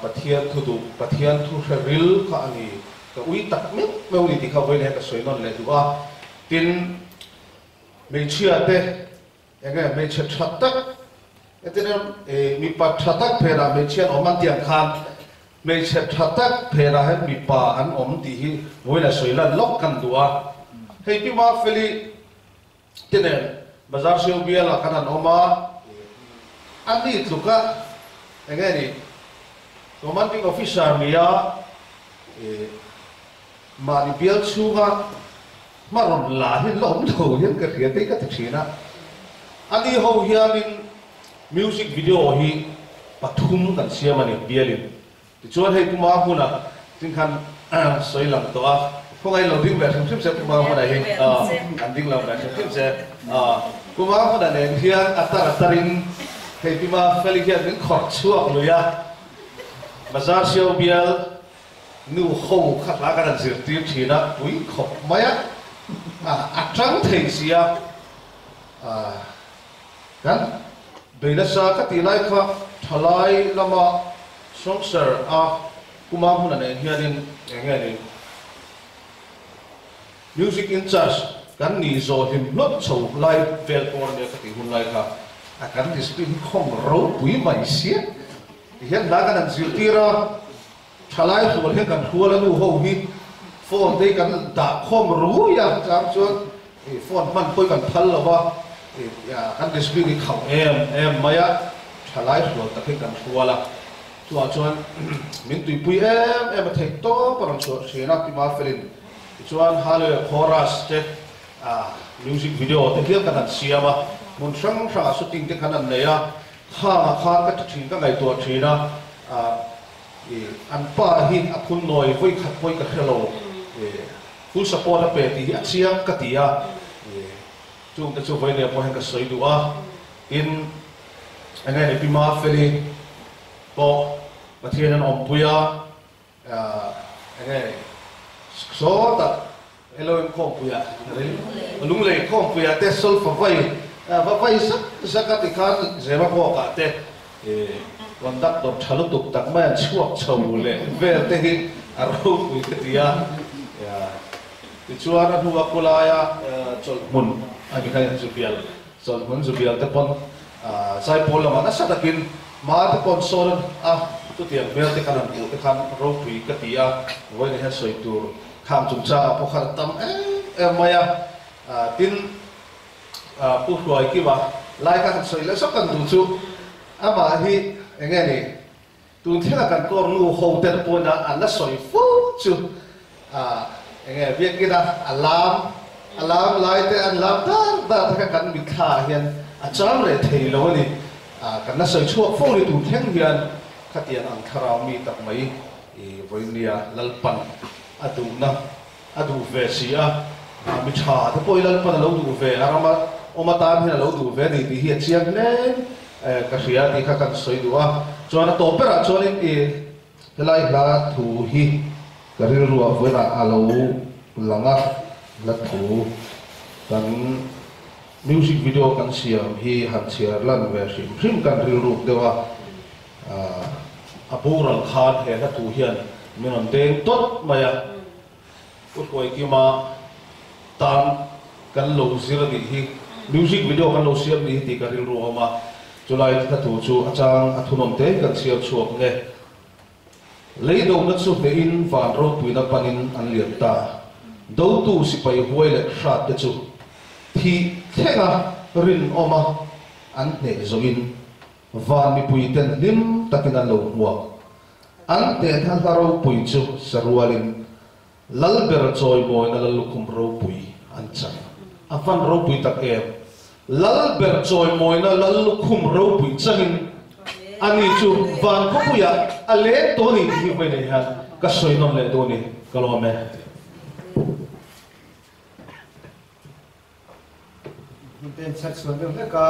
ปะเทียนทุดูปะเทียนทุริลค่ะอันนี้ก็อุ้ยตักไม่อุ้ยที่เขาไว้เนี่ยก็สวยนั่นเลยดูว่าตินไม่เชื่อเต้ยังไงไม่เชื่อชัดตักเอติเนี่ยมีปัจจัยตักเพราะไม่เชื่ออมันเตียงคานไม่เชื่อชัดตักเพราะให้มีป่าอันอมที่ไว้ละสวยละล็อกกันดูให้พี่มาเฟลีทีนี้บาซาร์เชียวเบียร์ละขนาดออกมาอันนี้ถูกอะยังไงนี่คอมมานดิ้งออฟฟิศอาร์มีมาดิเบียร์ชูกะมารอนลาหินล้มดูยังกระเทียมตีกระติกชีนะอันนี้เขาเฮียลินมิวสิกวิดีโอฮีปฐมกันเสียมันนี่เบียร์ลินที่ชวนให้คุณมาหุ่นอ่ะจึงคันสวยหลังตัวพวกไอ้เราดิ้งแบบชิมเสร็จคุณมาหุ่นอะไรอันดิ้งเราแบบชิมเสร็จคุณมาหุ่นอะไรเฮียอัตรารินให้พี่มาเฟลิเฮียดิ้งขอดชั่วเลยอะบาซาร์เชียวเบียร์นู่เขาขัดลากันเสียทีมชีนะอุ้ยขบไหมอัดจังเทียเสียกันโดยนักศึกษาที่ไล่ค่ะทลายละมาสงสารกุมารหุ่นอะไรเฮียดินยังไงนี่ music in charge กันนี่โซหิมลดโชว์ไล่เวลตัวเนี่ยที่หุ่นไล่ค่ะกันที่สติของเราปุยไม่เสียเห็นนักการสิทีระทลายส่วนเห็นกันทัวร์แล้วดูเขาหิโฟนได้กันด่าข้อมรู้อย่างจำชวนโฟนมันคุยกันพันแล้วว่ากันดิสบินี่เขาไม่อะทลายส่วนตะเพียงกันทัวร์ละชวนมินตุยปุยมาเทคโต้ปรังชวนเชนักที่มาฟิลินชวนฮาเลคอรัสเจ music video te hiam kan han siama mun sang sang shooting te kan an neya kha ka thin ka ngai to thina an pa hi aphun noi voi khat voi ka hello full support a pe ti hi chiang ka tia chung te chu voi ne po hen ka soi du a in angai ne pima feli po pathian an om puya angai so ta hello em kom puya lung le kom puya te sol fa vai sak ka ti khan zema po ka teวันดักตบชาลุตุกตักแม่ชั่วชาวเลยเวลเตหิอารมณ์วิทยาติชัวนันหัวกุลายาจลมุนอันนี้ใครจุบิลจลมุนจุบิลแต่ปนใส่พลมานัสตะกินมาแต่ปนโซนตุเตียงเวลที่ขันหูที่ขันโรคผีกติยาไว้ในเหตุสวยตัวข้ามจุ่มชาพอขันตั้มมายาตินผู้ป่วยกี่ว่าไล่กันสวยแล้วสักกันดูชูมาที่ยังไงนี่ตุนเท่ากันก็รู้โฮเทลปุ่นอันนั้นสวยฟูจูยังไงเรียกกันอัลลามไล่แต่อัลลามด้านถ้ากันมีค่าเห็นอาจารย์เลยเทแล้วนี่กันนั้นสวยชั่วฟูนี่ตุนเท่งเห็นขัดยันอังคารามีตักไม่วันนี้ลัลปันอดูเวชีมิชาถ้าพอยลัลปันเราดูเวอารามอมาตามเห็นเราดูเวนี่ที่เฮียเชียงเน่กษยาที่ข้ากันสวยดูจวนตัวเปล่าจวนนี้เวลาลาถูฮีกริรัวเวลาอาลูหลังลาถูกันมิวสิกวิดีโอกันเสียงฮีหันเสียลันเวชิมริมกันริรูปเดียวอาบูรังคาดเห็นลาถูเฮียนมีนันเดงต้นมาอย่างอุดไว้กี่มาตามกันโลซิรดีฮีมิวสิกวิดีโอกันโลเสียงดีที่กันริรัวมาจุลัยถ้าถูจูอาจารย์ทุนอมเตกันเสียชวกเนี่ยเลยดูนักสุขในอินฟานโรตุยนับปันินอันเลียนตาดูตูสิไปหวยเล็กชาติจูที่เท่งรินออกมาอันเนจอินฟานมีปุยเต็นลิมตะกินันโลหัวอันเตทันฮารูปุยจูสรวลินลัลเบรจอยมอยนัลลุคุมรูปุยอันจังอันฟันรูปุยตักเอฟลัลเบรจอยมอยนัลลุคุมรูปุยจังอันนี้จูฟันเขาปุยอะเล่ตัวนี้ที่ไปเนี่ยฮะก็สวยน้องเล่ตัวนี้ก็รอแม่มันเป็นสัดส่วนเรื่องนี้ก็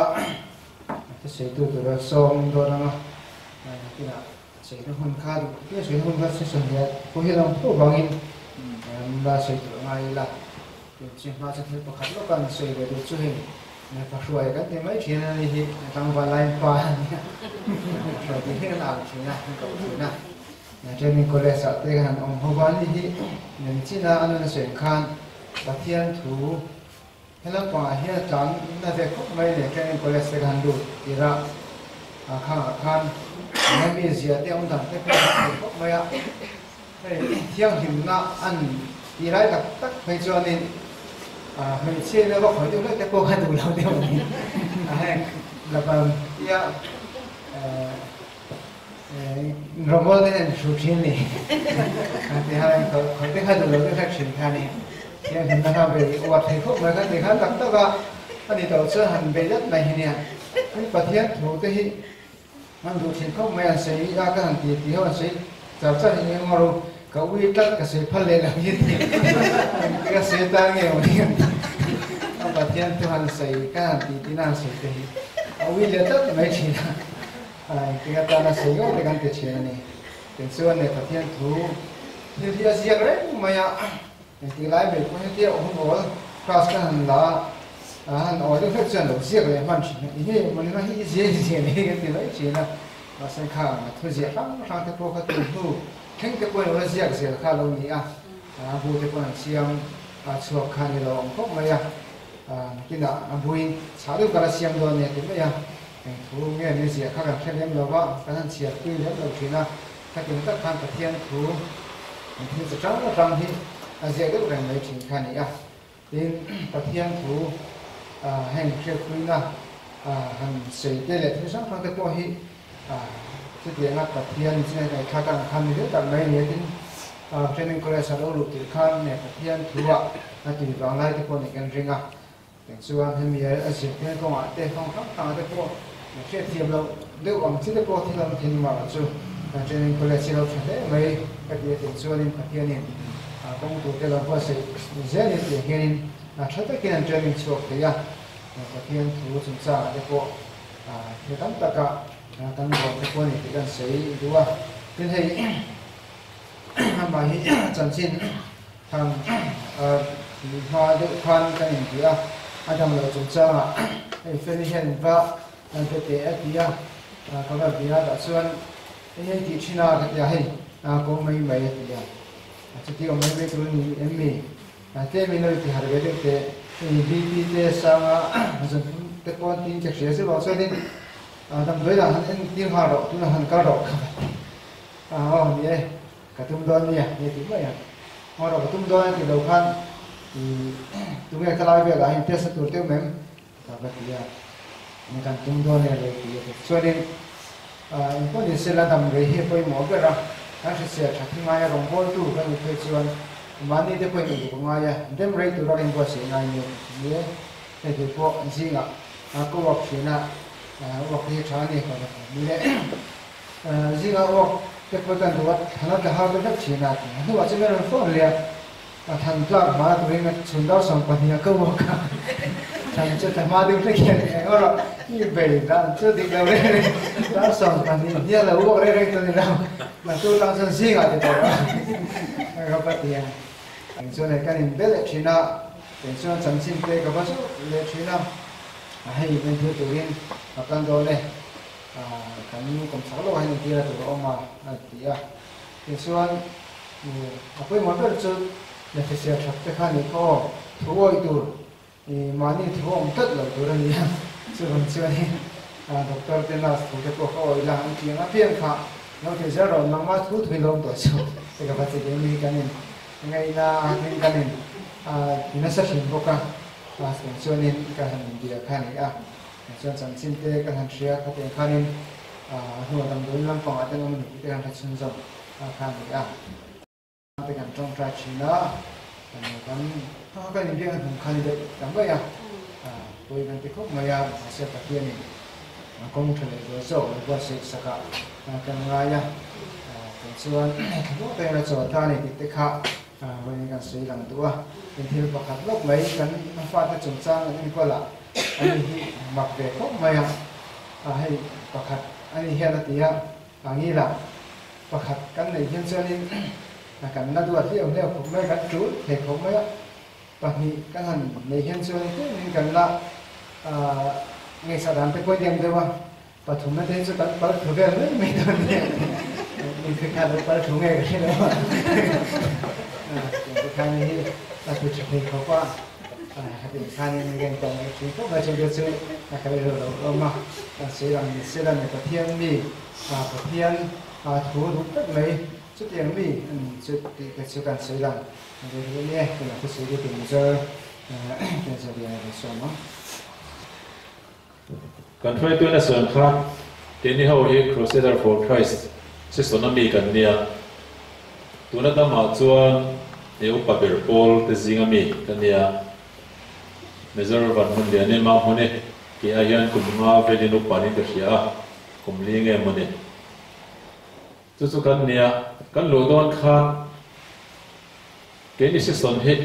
จะเสียตัวซองตัวนั้นนะที่น่ะเสียตัวคนค่าที่เสียคนค่าเสียส่วนใหญ่พวกที่เราพูดบางอินมันได้เสียตัวง่ายละเป็นสิ่งมาจากที่ประคับแล้วกันเสียไปดูช่วยเนี่ยพอช่วยกันที่ไม่เทียนอะไรที่ตั้งวันไล่ปลาเนี่ยช่วยที่ให้กันอ่านทีนะก็ทีนะจะมีคนเลี้ยสัตว์ที่กันองค์พระวันที่อย่างที่น่าอันนั้นเสียงคันตะเทียนถูให้เราปล่อยให้จังน่าจะครบไม่เนี่ยแค่นี้คนเลี้ยสัตว์กันดูที่เราข้างคันไม่มีเสียเดียวนั่นแต่เป็นครบไม่อะเที่ยงหิมน้าอันที่ไรกับตักไปจวนนี้ไม่เชื่อเลยว่าขอดูแล้วแต่พวกกันดูเราเดียวนี้แล้วก็ที่เราไม่ได้ชูชินนี่ที่ให้เขาได้ให้ดูเราได้แค่ชินแค่นี้ที่เห็นนะครับไปวัดให้พวกมันกันที่ขั้นตักตัวก็อันนี้เราเชื่อหันไปยัดในเนี่ยให้ประเทศถูกที่มันดูชินเขาไม่อันเสียยากกันที่เขาอันเสียจากเจ้าที่ยังรู้เขาวิ่งตัดกระเสียพันเลยแล้วยิ่งกระเสียตั้งเงี้ยวันนี้ประเทศทุกหันเสียกันที่น่าเสียที่เขาวิ่งเลี้ยตัดไม่ชินที่ก็ตอนนั้นเสียก็กันเตชินนี่เป็นส่วนในประเทศถูกที่เสียเลยไม่อะที่ไล่ไปคนที่โอ้โหคลาสกันละอันอ๋อที่เขาจะหลงเสียเลยมันชินนี่มันน่าที่เสียนี่กันที่ไล่ชินนะมาสังขารทุกเสียทั้งที่พวกเขาถูกแข่งที่คนเราเสียข้าเรานี่ผู้ที่คนเสียงชัวร์ข้านี่เราพวกไม่อะที่น่ะผู้ชาวที่กันเสียงโดนเนี่ยที่ไม่อะถูกเงี้ยนี่เสียข้ากันแค่เลี้ยงเราว่าการเสียคือเลี้ยงเราทีนะถ้าเป็นก็ทำประเทียนถูกที่จะจังก็ทำที่เสียก็เป็นไม่ถึงขั้นนี้ที่ประเทียนถูกแห่งเชื่อคุยนะหันเสียได้เลยที่สังคมที่พวกที่ที่เดียงประเทียนที่ในข้ากันทำนี่แต่ไม่เนี่ยที่ training college sa lo lu ti khan ne pathian thua a ti wang lai te ko ne kan ringa teng chuan hemi a zia te ko a te khong khang te ko ne che thiam lo de wang chi te ko thi lam thin ma chu training college lo thale mai ka ti teng chuan in pathian in kong tu te lo ko se zen te hian thata kin training chok te ya pathian thu chung cha te ko he tam taka kan bo te ko ni te kan sei duwa tin hei mà hi chân xin thằng hoa được khoan cái gì kia anh đang làm chúng ta mà cái phần hiện và anh phải để kia có cái kia đã xuân cái gì chỉ là cái gì có mấy kia chỉ có mấy cái luôn em mi thế mình nói thì hay cái thế đi thế sang rồi cái con tin chắc sẽ bảo sao đi tầm tới là anh tiếng hoa độ tức là hắn cao độ vậy cả tum đón nha như thế vậy à hoa độ tum đón thì đầu khăn thì chúng ta lại về lại testตัวเต็มmềm và cái gì mình cần tum đón này rồi thì cho nên có những sự là tầm về hệ với mỗi cái đó các sự sẽ chắc chắn ngay trong mỗi tu cái người chuyên mà đi tới cái gì cũng ngay à đem ra từ đó đến qua sự ngay nhiều nhé thì có gì ngạ có học gì nè học gì trái này còn như thế gì ngạ học cái phần cần đồ nó cái hai cái chỉ là nó bảo chỉ là phone liền thành ra mà tụi mình chuẩn đó xong còn nhiều câu học thành cho thằng mà đừng thấy cái đó như vậy đó chưa định đâu đấy đó xong còn nhiều là uống đây đây tôi đâu mà tôi đang sân si cả thì đó không phải tiền cho nên cái này biết là chỉ là để cho chân chính cái cái số là chỉ là hay bên thứ tụi mình cần đồ này kan kom salo hay ni tira to oma atia kesuan apoi mo per chu ne se sia thak kha ni ko thuoi tu mani thuom tat lo tu ran ya chu ni doctor te nas tu te ko ko ila an ti nga pian kha no te zero na ma thu thui lo to chu te ka pati de mi kanin ngai na nin kanin ina sa hin boka chu ni ka han dia kha ni cho chân xin tê các hành xia các tiền khai nên hùa tầm đối lâm phòng ở tên ông mình cái hành chân rộng khai được cái hành trong trái chỉ nó cái những cái hành khai được lắm vậy tôi đang tiếp khúc mày sẽ tập tiền công trình để rồi qua sự sạc cái ngay nha cái xuân lúc đây là chỗ ta này thì tích hạ với những cái suy làm tua thì thiếu bậc hạt lúc mấy cái pha cái trồng sang những cái là anh mặc về khóc mày hay bậc hạt anh hiện là tí nghĩ là bậc hạt cái này hiện cho nên là cái nó đuổi theo theo cũng mấy cái chú thì cũng mấy bậc nhị cái hành này hiện cho nên cái là ngày sau đó phải quay đem đâu và chúng nó thấy cho bạn bạn thử về mấy mấy tuần mình phải khai được bạn thử nghe cái đó cái khai này là tôi chụp hình khó qua cái khai này mình còn chỉ có vài trăm đứa chơi là cái này rồi mà sẽ làm cái thiên mi và cái thiên thú đúng tất mấy chút tiền mi chút cái sự cần sẽ làm cái này cái là cái sự cái tình giờ cái giờ đi là sao nó kan fai tu na son kha teni ho hi Crusader for Christ se sonami kan nia tuna ta ma chuan eu paper pol te zinga mi kan nia measure van mun dia ne ma hone ki a hian kum nga velin u pani ka hria kum li nge mone chu kan nia kan lo don kha ke ni se son hi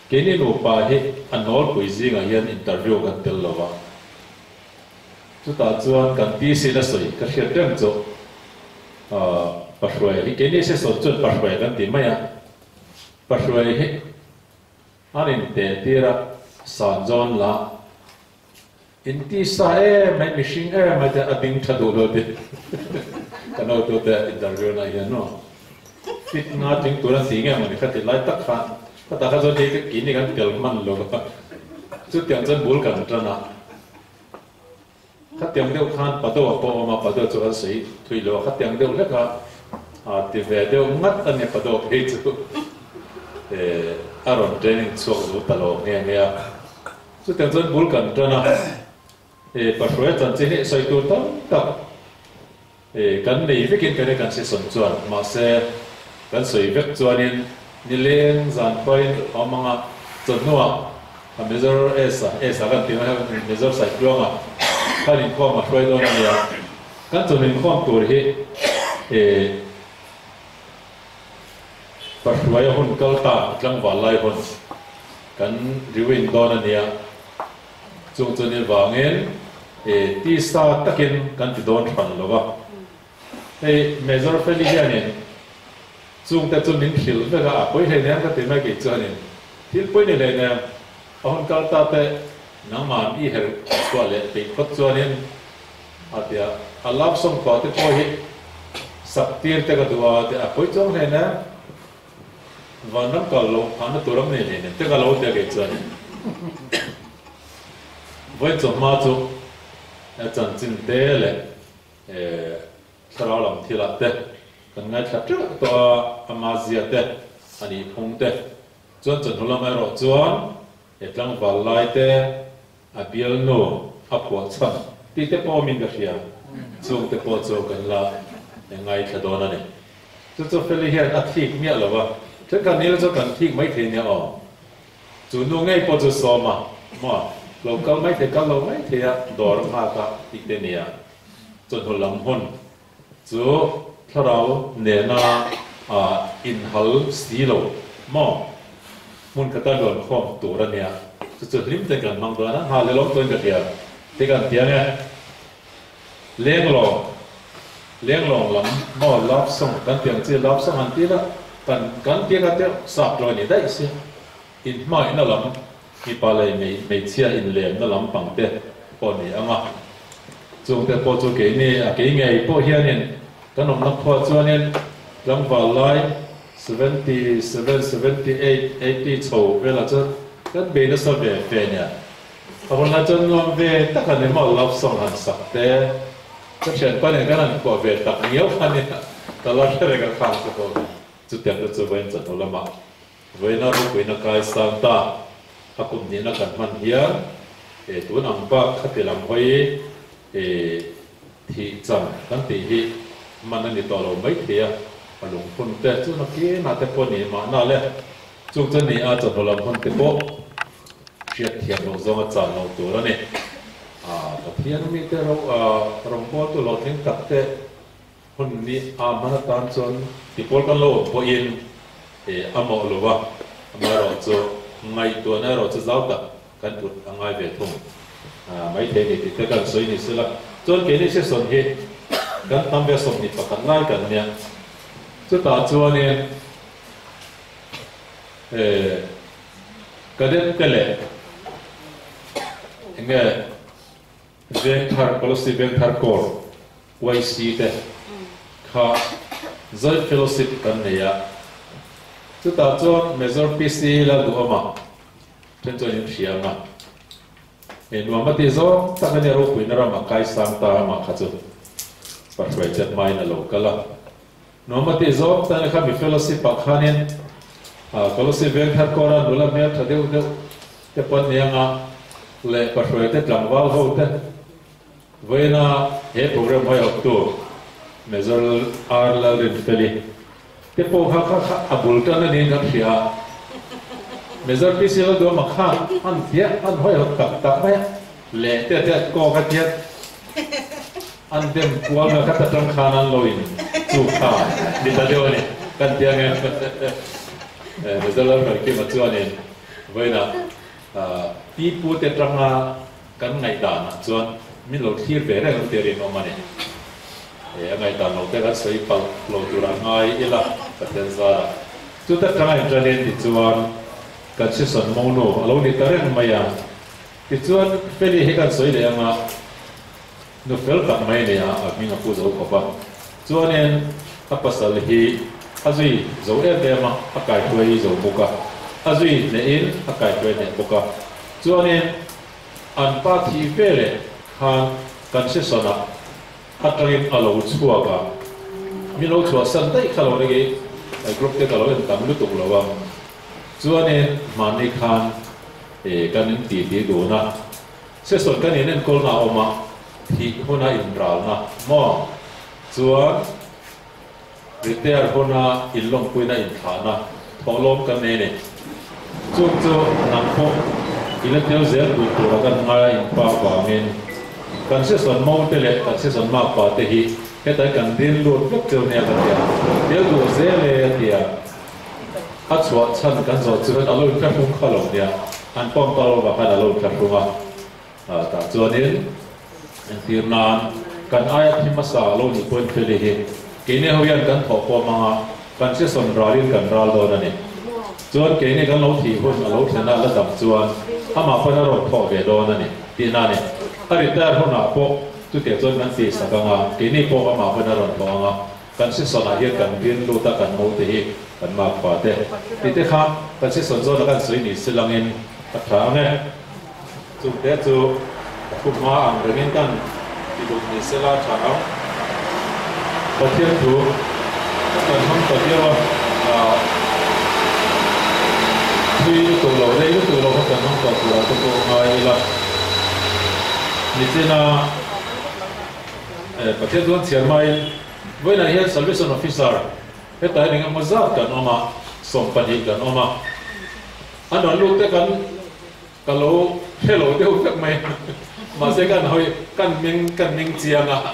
ke ni no pa hi anol pui zinga hian interview kan tel lawa chú ta chuan kan ti si la soi ka hriat reng chu pahruai hi ke ni se so chun pahruai kan ti mai a pahruai hi anin te tira san zon la in ti sa mai mishing mai te ading thadu lo te kano to te interview na ya no fit na ting turan ti nge mani khati lai tak khan ta kha zo te ki ni kan tel man lo chu tiang chan bul kan trana khát tiếng đeo khan bắt đầu bỏ mà bắt đầu cho anh sĩ tùy lo khát tiếng đeo lắc à thì về đeo ngắt anh ấy bắt đầu thấy chú Aaron training suốt rồi bắt đầu nghe nghe chú tiếng dân bul cần cho nó bắt đầu chân chỉ hệ soi tu tâm tập cái này với cái này cần sẽ sẵn chuẩn mà sẽ kan soi vek chuanin ni leng zan point amanga chonua a measure esa kan tin ha measure sai pluanga kan in khom a hroi don ania kan chonin khom tur hi parhuai hun kalta tlang walai hun kan riwin don ania chung chonil wangen ti sa takin kan ti don than lowa hey measure feli hianin chung ta chun nin thil veka a poi he ne ka ti mai ke chuanin thil poi ni le ne ahon kalta te nangman I her swale pe khot chuanin atia alap som ko te po hi saktir te ka duwa te a poi chong he ne vanam ka lo phan turam ne le ne te ka lo te ke chuanin voi chom ma chu a chan chin te le sarau lam thila te kan ngai thla to amazia te ani phung te chuan chan hulam ai ro chuan etlang wal lai te a bial no a po chan ti te po min ka hria chung te po chu kan la ngai thla don ani chu feli hian a thik mi alawa chen kan nil chu kan thik mai the nia o chu nu ngai po chu so ma lo kal mai the kal lo mai the ya dor ma ka ti te nia chon hulam hun chu tharau ne na in hal stilo mo mun kata don khom tur ania chu lim te kan mang do na ha le long ton ka tia te kan tia nge leng long lam mo lap song kan tiang chi lap song an ti la kan tia ka te sap lo ni dai si in mai na lam ki pa le mei chia in lem na lam pang te po ni anga chung te po chu ke ni a ke ngai po hianin kan om nak pho chuanin lam wal lai 77 78 80 chho vela chu kan be na so ve fe nya a hon la chon nom ve ta kan mo love song han sak te cha chen pa ne kan ko ve tak niau kan ni ta la re ka khang ko chu te chu wen cha to lama ve na ru na kai sang ta a kum ni na kan man hian tu nang pa khatilam hoi thi cham kan ti hi man ani to lo mai thia alung phun te chu na ki na te po ni ma na le chu chen ni a chon holam phun te po chiat thiam lo zong a cha lo tu ra ni ka thian mi te ro rong po tu lo thing tak te hun ni a man tan chon ti pol kan lo po in amo lo wa ma ro chu ngai tu na ro chu zau ta kan tu angai ve thung mai te ni ti kan soi ni sila chon ke ni se son hi kan tam ve som ni pakan lai kan nia chu ta chuanin kadet kale nge veng thar policy veng thar kor YC te kha zoi fellowship kan nia chu ta chuan major PC la du ama chen chuan in hrianga nuama ti zo ta ne ro puina rama kai sang ta ma kha chu parwai chat mai na lo kala nuama ti zo ta ne kha mi fellowship pa khanin policy veng thar kora nula me thadeu deu te pon nianga le parwai te tlangwal ho te voina he program mai op tu major r la rin feli te po kha abul ta na ni na thia major PC lo do ma kha an tia an hoi ho tak mai le te ko ka tia an dem kwal na ka ta tang khanan loin chu kha di ta deu ni kan tia nge major lo ka ki ma chuanin voina ti pu te tanga kan ngai da na chuan min lo thir ve ra te rin o mani ngai da no te ka sei pal lo dura ngai ila ka ten za chu ta tanga internet ti chuan kan se son mo no alo ni taren maya ti chuan feli he kan soi le anga no fel ka mai ne a minga pu zo ko ba chuanen a pasal hi azui zo e de ma a kai tuai zo buka azui le in a kai tuai ne buka chuanen an pa thi vele khan kan se sona atangin alo chuaka mi lo chua san dai khalo le ge group te kalo en tam lu tu lo wa chuanin mani khan kanin ti do na se son kanin en kol na oma ที่คนอินทรานะมอส่วน retire hona ilong puina in thana tholom kan ne ne chu nang pho ilatel zel tu tu kan ngai in pa ba min kan se son mo te le kan se son ma pa te hi heta kan din lut vek tel ne kan ya del du zele tia achwa chan kan zo chu alo ka phung khalo dia an pom talo ba kan alo ka phunga ta chuanin an tirnan kan aya thimasa lo ni point pheli hi kene hoyan kan tho ko manga kan se son ralin kan ral do na ni chuan kene kan lo thi hun alo thena la dam chuan ama pana ro tho ve do na ni ti na ni ari tar hona po tu te chuan kan ti sakanga kene po ama pana ro tho anga kan se son a hian kan bin lu ta kan mo te hi kan ma pa te ti te kha kan se son zo na kan sui ni silangin ta tha nge chu te chu kuma ang rengin kan ti du ni sela tha Pathian tu, kan ham pathian tuy tu lo đây tu lo kan ham pathian tu ko ngai la ni chena pathian tu chiar mai với này hiện salvation officer hết tại những cái mazat kan oma som pani kan oma anh nói lúc thế kan kalau hello dia utak mai masih kan hoi kan ming chiang à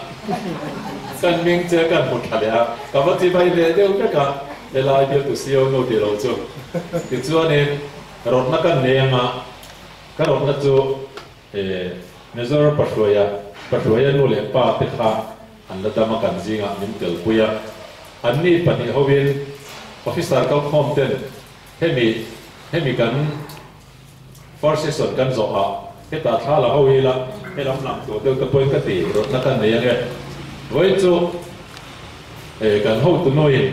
kan ming che kan một thà ya kamu tiba ini dia utak kan elai dia tu siau no dia lo tu itu ane rot nak kan neanga kan rot nak tu nezor pasuaya no le pa tekha anda tama kan zinga min tel puya anni pani hovin officer kau komten hemi kan first season kan zo a heta thala howila helam lam to del ka point ka ti rot na kan neanga với chỗ cần hậu tụi noi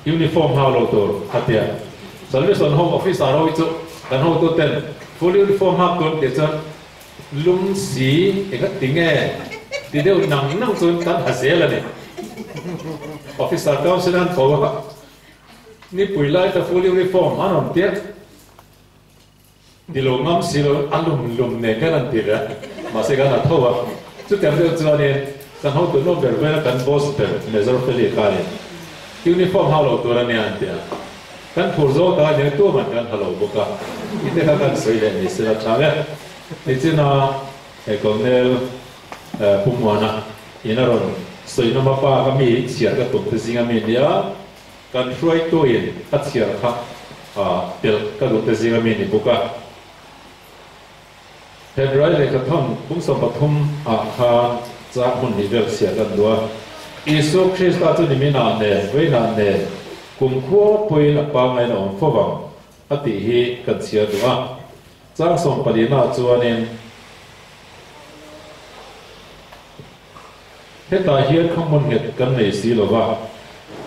uniform hao lâu tuổi hạt tiền, salvation home officer rồi chỗ cần hậu tụi tên full uniform hao tuần để cho lúng xí cái tiếng nghe thì đều nặng tuần cần hạt dễ là này officer cao sẽ ăn khổ quá ni bùi lại ta full uniform ăn ổn tiếc đi lâu ngắm xí lâu ăn lùm này cái lần tiền mà sẽ cái là thâu à chút tiền đều cho nên kan hau tu no berwena kan boss per nezor peli kare uniform halo tu rani antia kan phurzo ta ne tu man kan halo boka ite ka kan soile ni sira chave itina e colonel pumwana inaron soina mapa ka mi chiar ka tum tezinga mi dia kan try to in atsiar kha tel ka ru tezinga mi ni boka Hebrai le ka thon bung som pathum kha za hun ni vel sia kan dua Isu Krista tu ni mina ne ve na ne kum kho poi la pa ngai no fowang ati hi kan sia dua chang som palina chuanin heta hian khamon nget kan nei si lova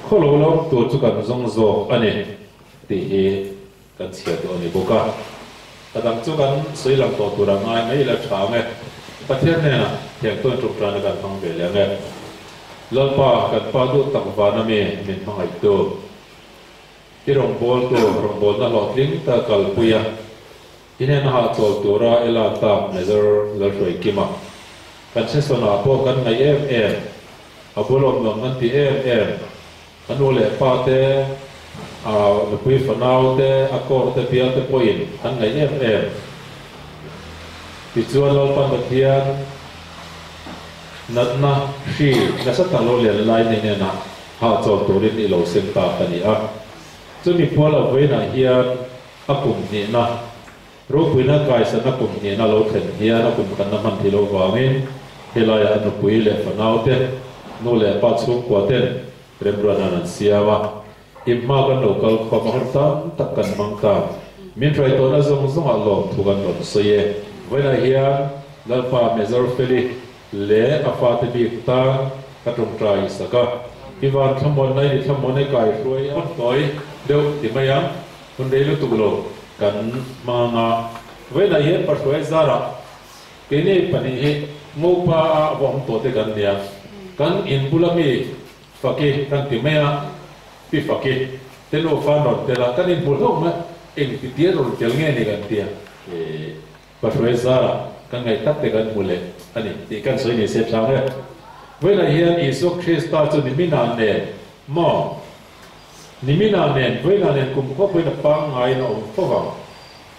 kholo lo tu chu kan zong zo ane ti hi kan sia do ni boka tadang chu kan soi lang to turang ngai mai la tha nge pathian ne na thiang ton truk trana kan hang ve le nge lalpa kan pa du tak va na me min hangai to ti rong bol na lo tling ta kal puya inen ha chol tura ela ta nezar la roi kima kan se sona po kan ngai em abolom long kan ti em anu le pa te le pui fanau te akor te pia te poin kan ngai em ti chuan lo pan pathian natna shi nasa talo le lai ne na ha chol turin i lo sem ta pani a chumi phola veina hian apum ni na ro puina kai sa na pum ni na lo then hian apum kan na man thi lo wangin helaya anu pui le fanau te no le pa chu kwa ten rembrana nan siawa imma kan local khomahta takkan mangta min trai to na zong a lo thugan don soye veina hian lalpa mezor feli le afate bi ta katung trai saka iwan thamon nai ni thamon nei kai roi on toi deu ti maya kun dei lu tu lo kan manga veina hian parsoi zara kene pani he ngopa awam to te kan nia kan in bulami fake kan ti maya pi fake te lo fa non te la kan in bulho ma eng ti tie ro tel nge ni kan tia parsoi zara kan ngai tak te kan mule ani ti kan soi ni sep sang he veina hian Isu Krista chu ni mina ne mo nimina nen voina nen kum kho voina pang ngai na om phawang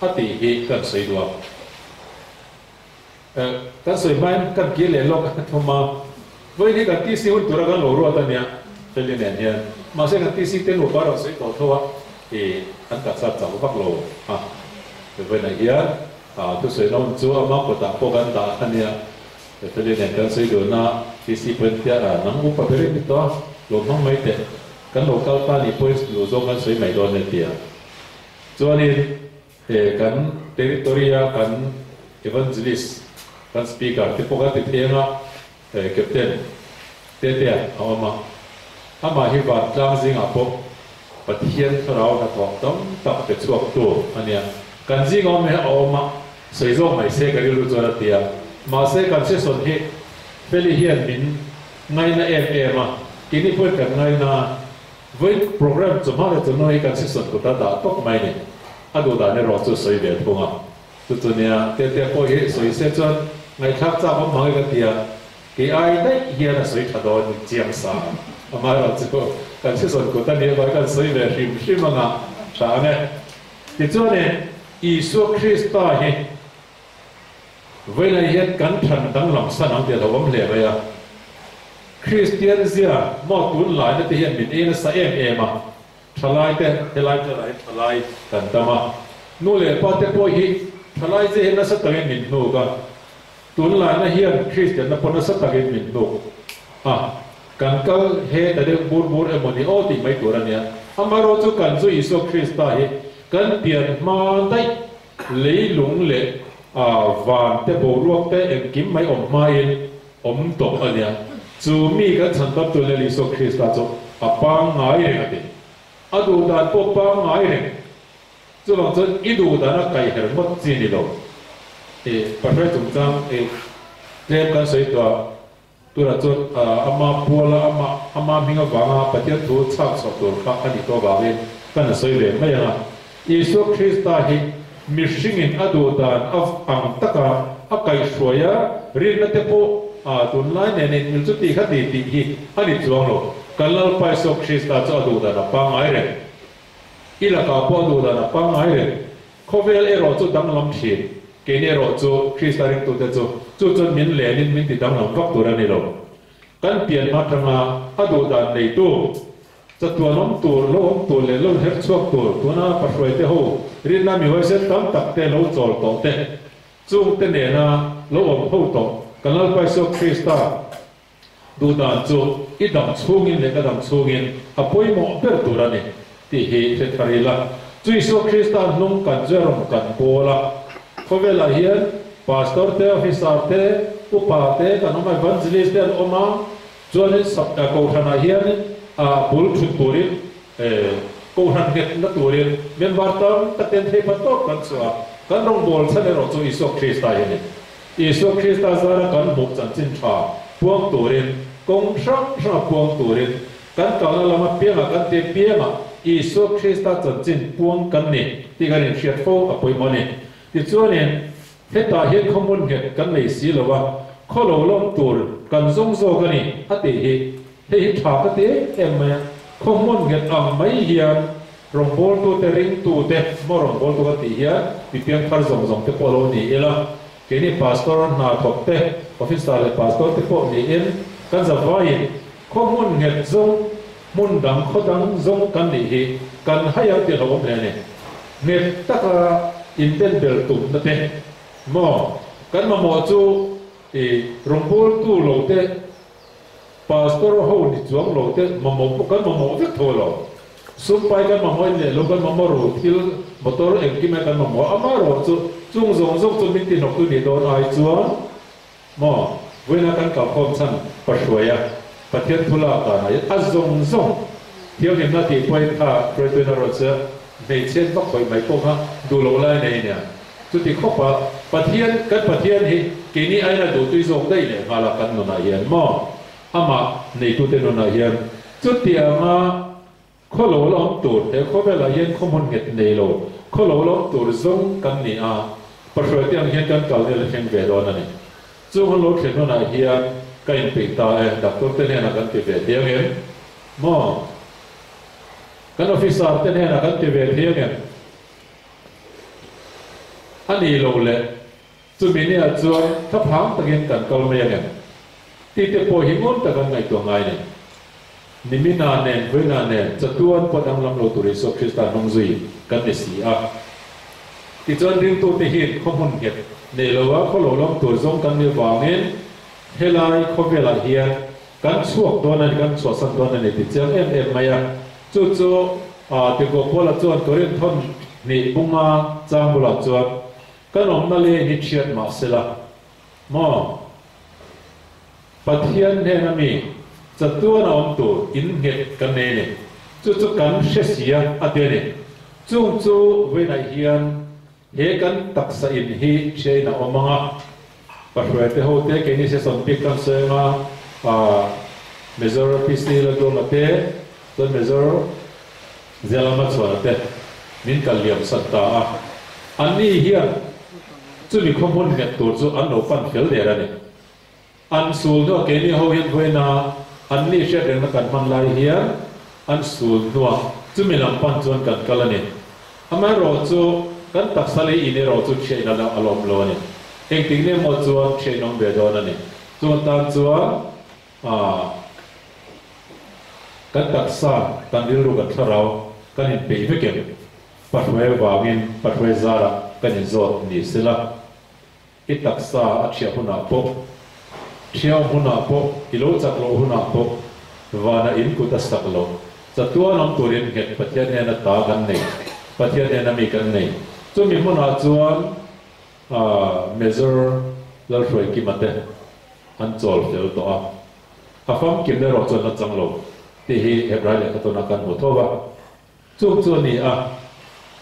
ati hi kan sei dua kan sei man kan ki le lok thoma voini kan ti si hun tura kan lo ro ta nia peli nen hian ma se kan ti si ten lo ba ro sei to thowa e an ka sa chang bak lo ha voina hian tu sei non chu ama ko ta po kan da ania peli nen kan sei do na ti si pen tia nang u pa peri mi to lo mang mai te kan local ta ni pois lo zo kan sei mai don ne tia chuanin kan territoria kan evangelist kan speaker te poka te thenga captain te te ama hi ba tlang jing apo pathian thrau na thok tam tak te chuak tu ania kan jing om me oma sei zo mai se ka lu chora tia ma se kan se son hi peli hian min ngai na ma kini poi kan ngai na với program cho mà cho nó cái sự của ta đã tốt mai này, à đồ đã nên rõ cho soi về không à, cho nên tiếp tiếp coi hết soi sẽ cho ngày khác ra có mấy cái tiền, cái ai đấy hiện là soi thật đó chiang sa, mà rõ cho cái sự của ta nên gọi cái soi về phim mà ngà, sao này, thì cho nên Isu Christa hi, với lại hiện cẩn thận đang làm sao năng tiền là vấn đề vậy à. Christian zia mo tun lai na te hian min ena sa ma thalai te helai te lai thalai kan tama nu le pa te po hi thalai je na sa tangin min nu ka tun lai na hian Christian na pona sa tangin min nu kan kal he ta de bur emoni o ti mai tur ania amaro chu kan zu Isu Christa hi kan pian ma dai leilung le van te bo ruak te em kim mai om mai om to ania chú mi cái thành tập tu lệ Isu Christa cho apang ngai reng ati adu dan po pang ngai reng chú lòng cho idu dan a kai her mot chi ni lo perfect tung chang tem kan sei tu ra cho ama puala ama minga wanga patian thu chak so tur kha ani to ga ven kan sei le mai na Isu Christa hi mishingin adu dan of ang taka akai shoya rin na te po tun lai ne ne mil chu ti kha ti hi ani chuang lo kalal pai Isu Christa cho adu da pa ngai re ila ka po adu da pa ngai re khovel ero chu dang lam thin ke ne ro chu Christa ring tu te chu chu min le nin min ti dang lam vak tu ra ni lo kan pian ma thanga adu da nei tu cha tu nom tu lo tu le lo her chuak tu na pa hroi te ho rin na mi hoi se tam tak te lo chol to te chung te ne na lo om ho to kanal pai Isu Christa du dan chu idam chungin le kadam chungin apoi mo per turani ti hi the tharila chu Isu Christa nung kan jerom kan bola khovela hian pastor te officer te upa te kanoma evangelist te oma chuan sabta ko thana hian bul thut turin ko han get na turin men wartam taten the patok kan chua kan rong bol chane ro chu Isu Christa hian Isu Christa zara kan buk chan chin tha puang turin kong sang puang turin kan kala lama pianga kan te pianga Isu Christa chan chin puang kan ni ti kan shiat fo apoi moni ti chuanin heta hian khomun het kan nei si lowa kholo lom tur kan zong zo kani ati hi tha ka te emma khomun het ang mai hian rong bol tu te ring tu te mo rong bol tu ka ti hian pi piang thar zong te polo ni ela kini pastor na thok te officer le pastor te po ni in kan zawai khomun nget zong mun dang khodang zong kan ni hi kan haya ti lo me ne net taka inten bel tum na te mo kan ma mo chu rombol tu lo te pastor ho ni chuang lo te ma mo kan ma mo vek tholo sumpai kan ma mo le lo kan ma mo ro thil motor engki me kan ma mo amaro chu chung zong zong chu min ti nok tu ni don ai chuan mo wena kan ka khom chan pashwaya pathian thula ka na azong zong thiau ni na ti poi kha president ro cha nei chen bak poi mai ko kha du lo lai nei nya chu ti khopa pathian hi kini aina du tu zong dai le ngala kan no na hian mo ama nei tu te no na hian chu ti ama kholo lom tur te khobela hian khomon get nei lo kholo lom tur zong kan ni a pashwai tiang hian kan kal le hen ve do na ni chu hon lo thlen no na hian kain pe ta doctor te ne na kan ti ve tiang hian mo kan officer ten hena kan ti ve thiang ani lo le chu mi ni a chuan tha phang takin kan kal me yang ti te po hi ngon ta kan ngai to ngai ne nimina ne vena ne chatuan podang lam lo turi so Christian nong zui kan ne si a ti chuan ring tu te hi khomon get ne lo wa kho lo lam tur zong kan ni wangin helai khobela hian kan chuak don an kan chua san don ani ti chang em maya chu ti ko pola chuan torin thon ni bunga chang bula chuan kan om na le ni chiat ma sela mo pathian ne na mi chatuan om tu in het kan ne ne chu kan shesia ate ne chu ve na hian he kan taksa in hi cheina omanga Parwete hote kini se sompik kan sema measure pc la do mate to measure zelama chwate min kaliam satta ani hian chu mi khomon nge tur chu an no pan fel de rani an sul do kini ho hian voina an ni she reng na kan man lai hian an sul do chu mi lam pan chuan kan kalani ama ro chu kan taksali ine ro chu cheina la alom lo ni eng ting ne mo chuan cheinong be don ani chuan tan chuan kan taksa kan dilu kan tharau kan in pe vekem patwe wangin patwe zara kan in zot ni sila I taksa a chia huna po chia huna po ilo chak lo huna po wana in ku ta sak lo chatua nam turin het pathian ne na ta kan nei pathian ne na mi kan nei chu mi huna chuan measure lal roi ki mate an chol fel to a fam kim ne ro chon na changlo ti hi hebrai le to na kan ho thowa chu ni a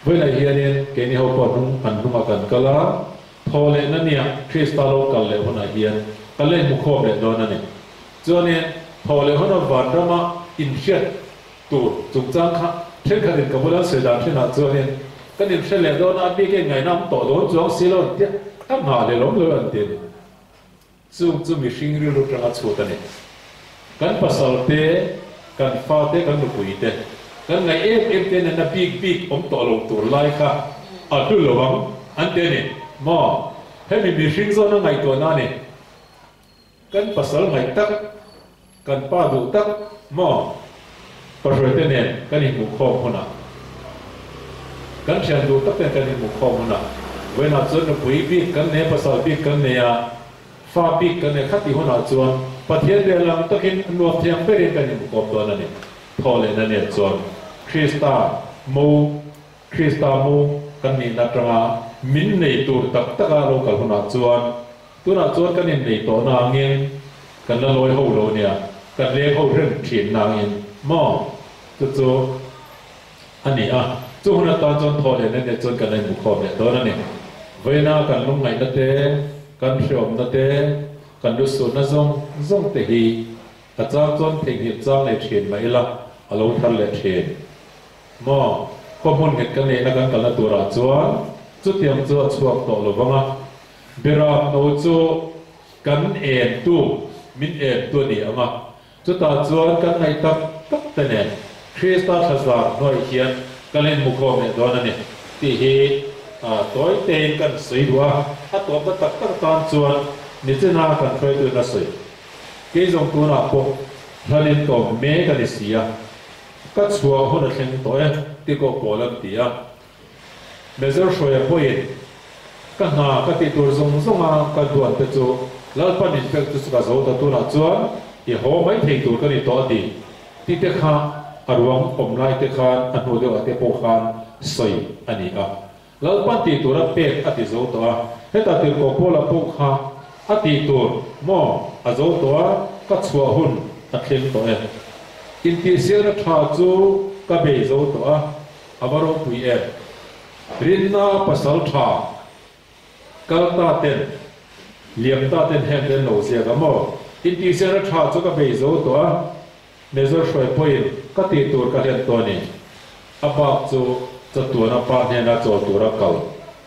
vela hianin ke ni ho po nung an nung kan kala thole na nia krista lo kal le hona hian kale mu kho le do na ni chuanin thole hona van rama in hiat tu chung chang kha then kharin kabula se da thina chuanin kan in hrele do na bi ke ngai nam to do chuang silon tia ta nga le lom lo an tin chu mi hring ri lu tanga chu ta ni kan pasal te kan fa te kan lu pui te kan ngai em te na big om to lo tur lai kha a tu lo wang an te ni mo he mi hring zo na ngai to na ni kan pasal ngai tak kan pa du tak mo parwete ne kan in mu khom hona kan sian du tak ten kan in mu khom hona when a chon pui bi kan ne pasal bi kan ne ya fa bi kan ne khati hona chuan pathian de lam takin nuam thiam perin kan in mu khom to na ni thole na ne chuan krista mu kan ni na tanga min nei tur tak taka lo kal hona chuan tuna chuan kan in nei to na ngin kan la loi ho lo nia kan le ho rem thin na ngin mo chu ani a chu hona ta chon thole na ne chuan kan nei mu khom le to na ni veina kan lung ngai na te kan hriom na te kan lu su na zong te hi a chang chon thing hi chang le thin mai la alo thar le thin mo khomun het kan ne na kan kal na tura chuan chu tiang chu chuak to lo wanga bera no chu kan en tu min en tu ni anga chu ta chuan kan ngai tak te ne krista thazar noi hian kalen mu khom ne don ani ti hi toy ten kan sei wa a to ba tak tan chuan ni chena kan thoi tu na sei ke jong tu na po hanin to me ka ni sia ka chua ho na thleng to ti ko polam tia measure shoya point ka na ka ti tur zong a ka duan te chu lal pan in pek tu ka zo ta tu na chuan I ho mai thei tur ka ni to ti te kha arwang om lai te khan anu de ate po khan soi ani a lal pan ti tur a pek ati zo to a heta ti ko pola po kha ati tur mo a zo to a ka chua hun a thleng to in ti sel tha chu ka be zo to a abaro pui rinna pasal tha kalta ten liamta ten hem den no sia ga mo in ti sel tha chu ka be zo to a measure shoi point ka ti tur ka hen to ni aba chu chatua na pa ne na cho tura kal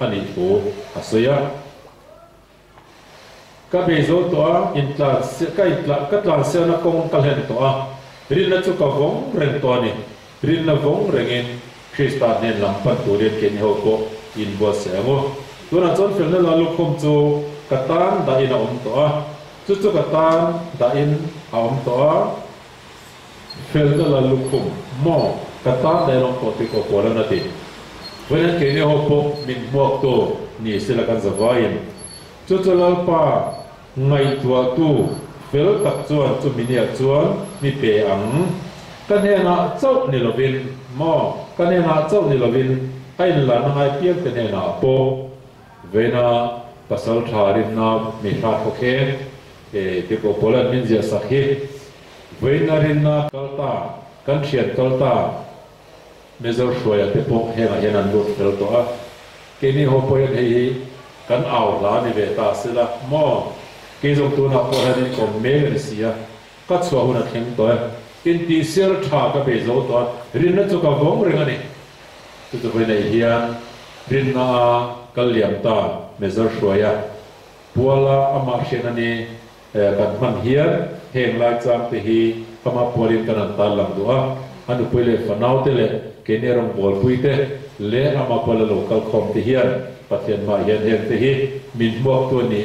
ani fu asoya ka be zo to a in class ka tla se na kong kal hen to a rinna chu ka vong ren to ni rin na vong rengin Kristan nen lampan turin ken ho ko in bo sengo tuna chon fel na lalu khom chu katan da in om to a chu katan da in om to a fel na lalu khom mo katan da ron ko ti ko pola na ti wen ken ho po min mo to ni sila kan zavain chu lalpa ngai tua tu fel tak chuan chu minia chuan mi pe ang kan he na chau ni lovin mo kan he na chau ni lovin ai la na ngai piang kan he na po vena pasal tharin na mi tha khokhe te ko polan min ja sakhi vena rin na kalta kan thian kalta mezor shoya te po he na yanan lu fel to a ke ni ho poyan hei kan au la ni ve ta sila mo ke jong tu na ko hanin ko me ni sia ka chwa hu na theng to in ti sir tha ka be zo to rin na chu ka vong ring ani tu ve nei hian rin na kaliam ta mezor shoya puala ama shenani kan man hian heng lai chang te hi kama polin kan ta lam duwa anu pele fanau te le ke ne rong bol puite le ama pola local khom te hian pathian ma hian heng te hi min mok tu ni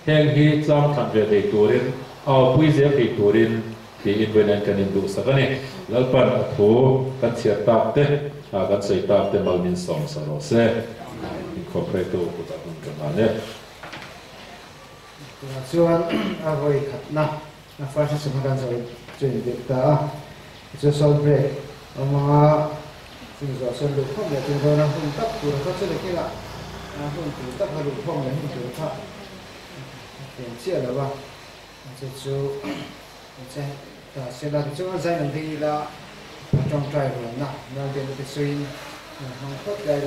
heng hi chang than ve te turin au pui je pe turin ti in venan kan in du sakani lalpan athu kan chia tak te kan sei tak te malmin song sa ro se incorporate ko ta kun kan ne chuan a voi khatna na first semakan zoi chen de ta chu sol break ama sin zo sen lu khom ya tin zo na hun tak tu ra chu le ke la hun tu tak ha lu khom le hun tu tha tian chia la ba chu che ta se la chu zai nan di la trong trai ro na na de te suin hang khot dai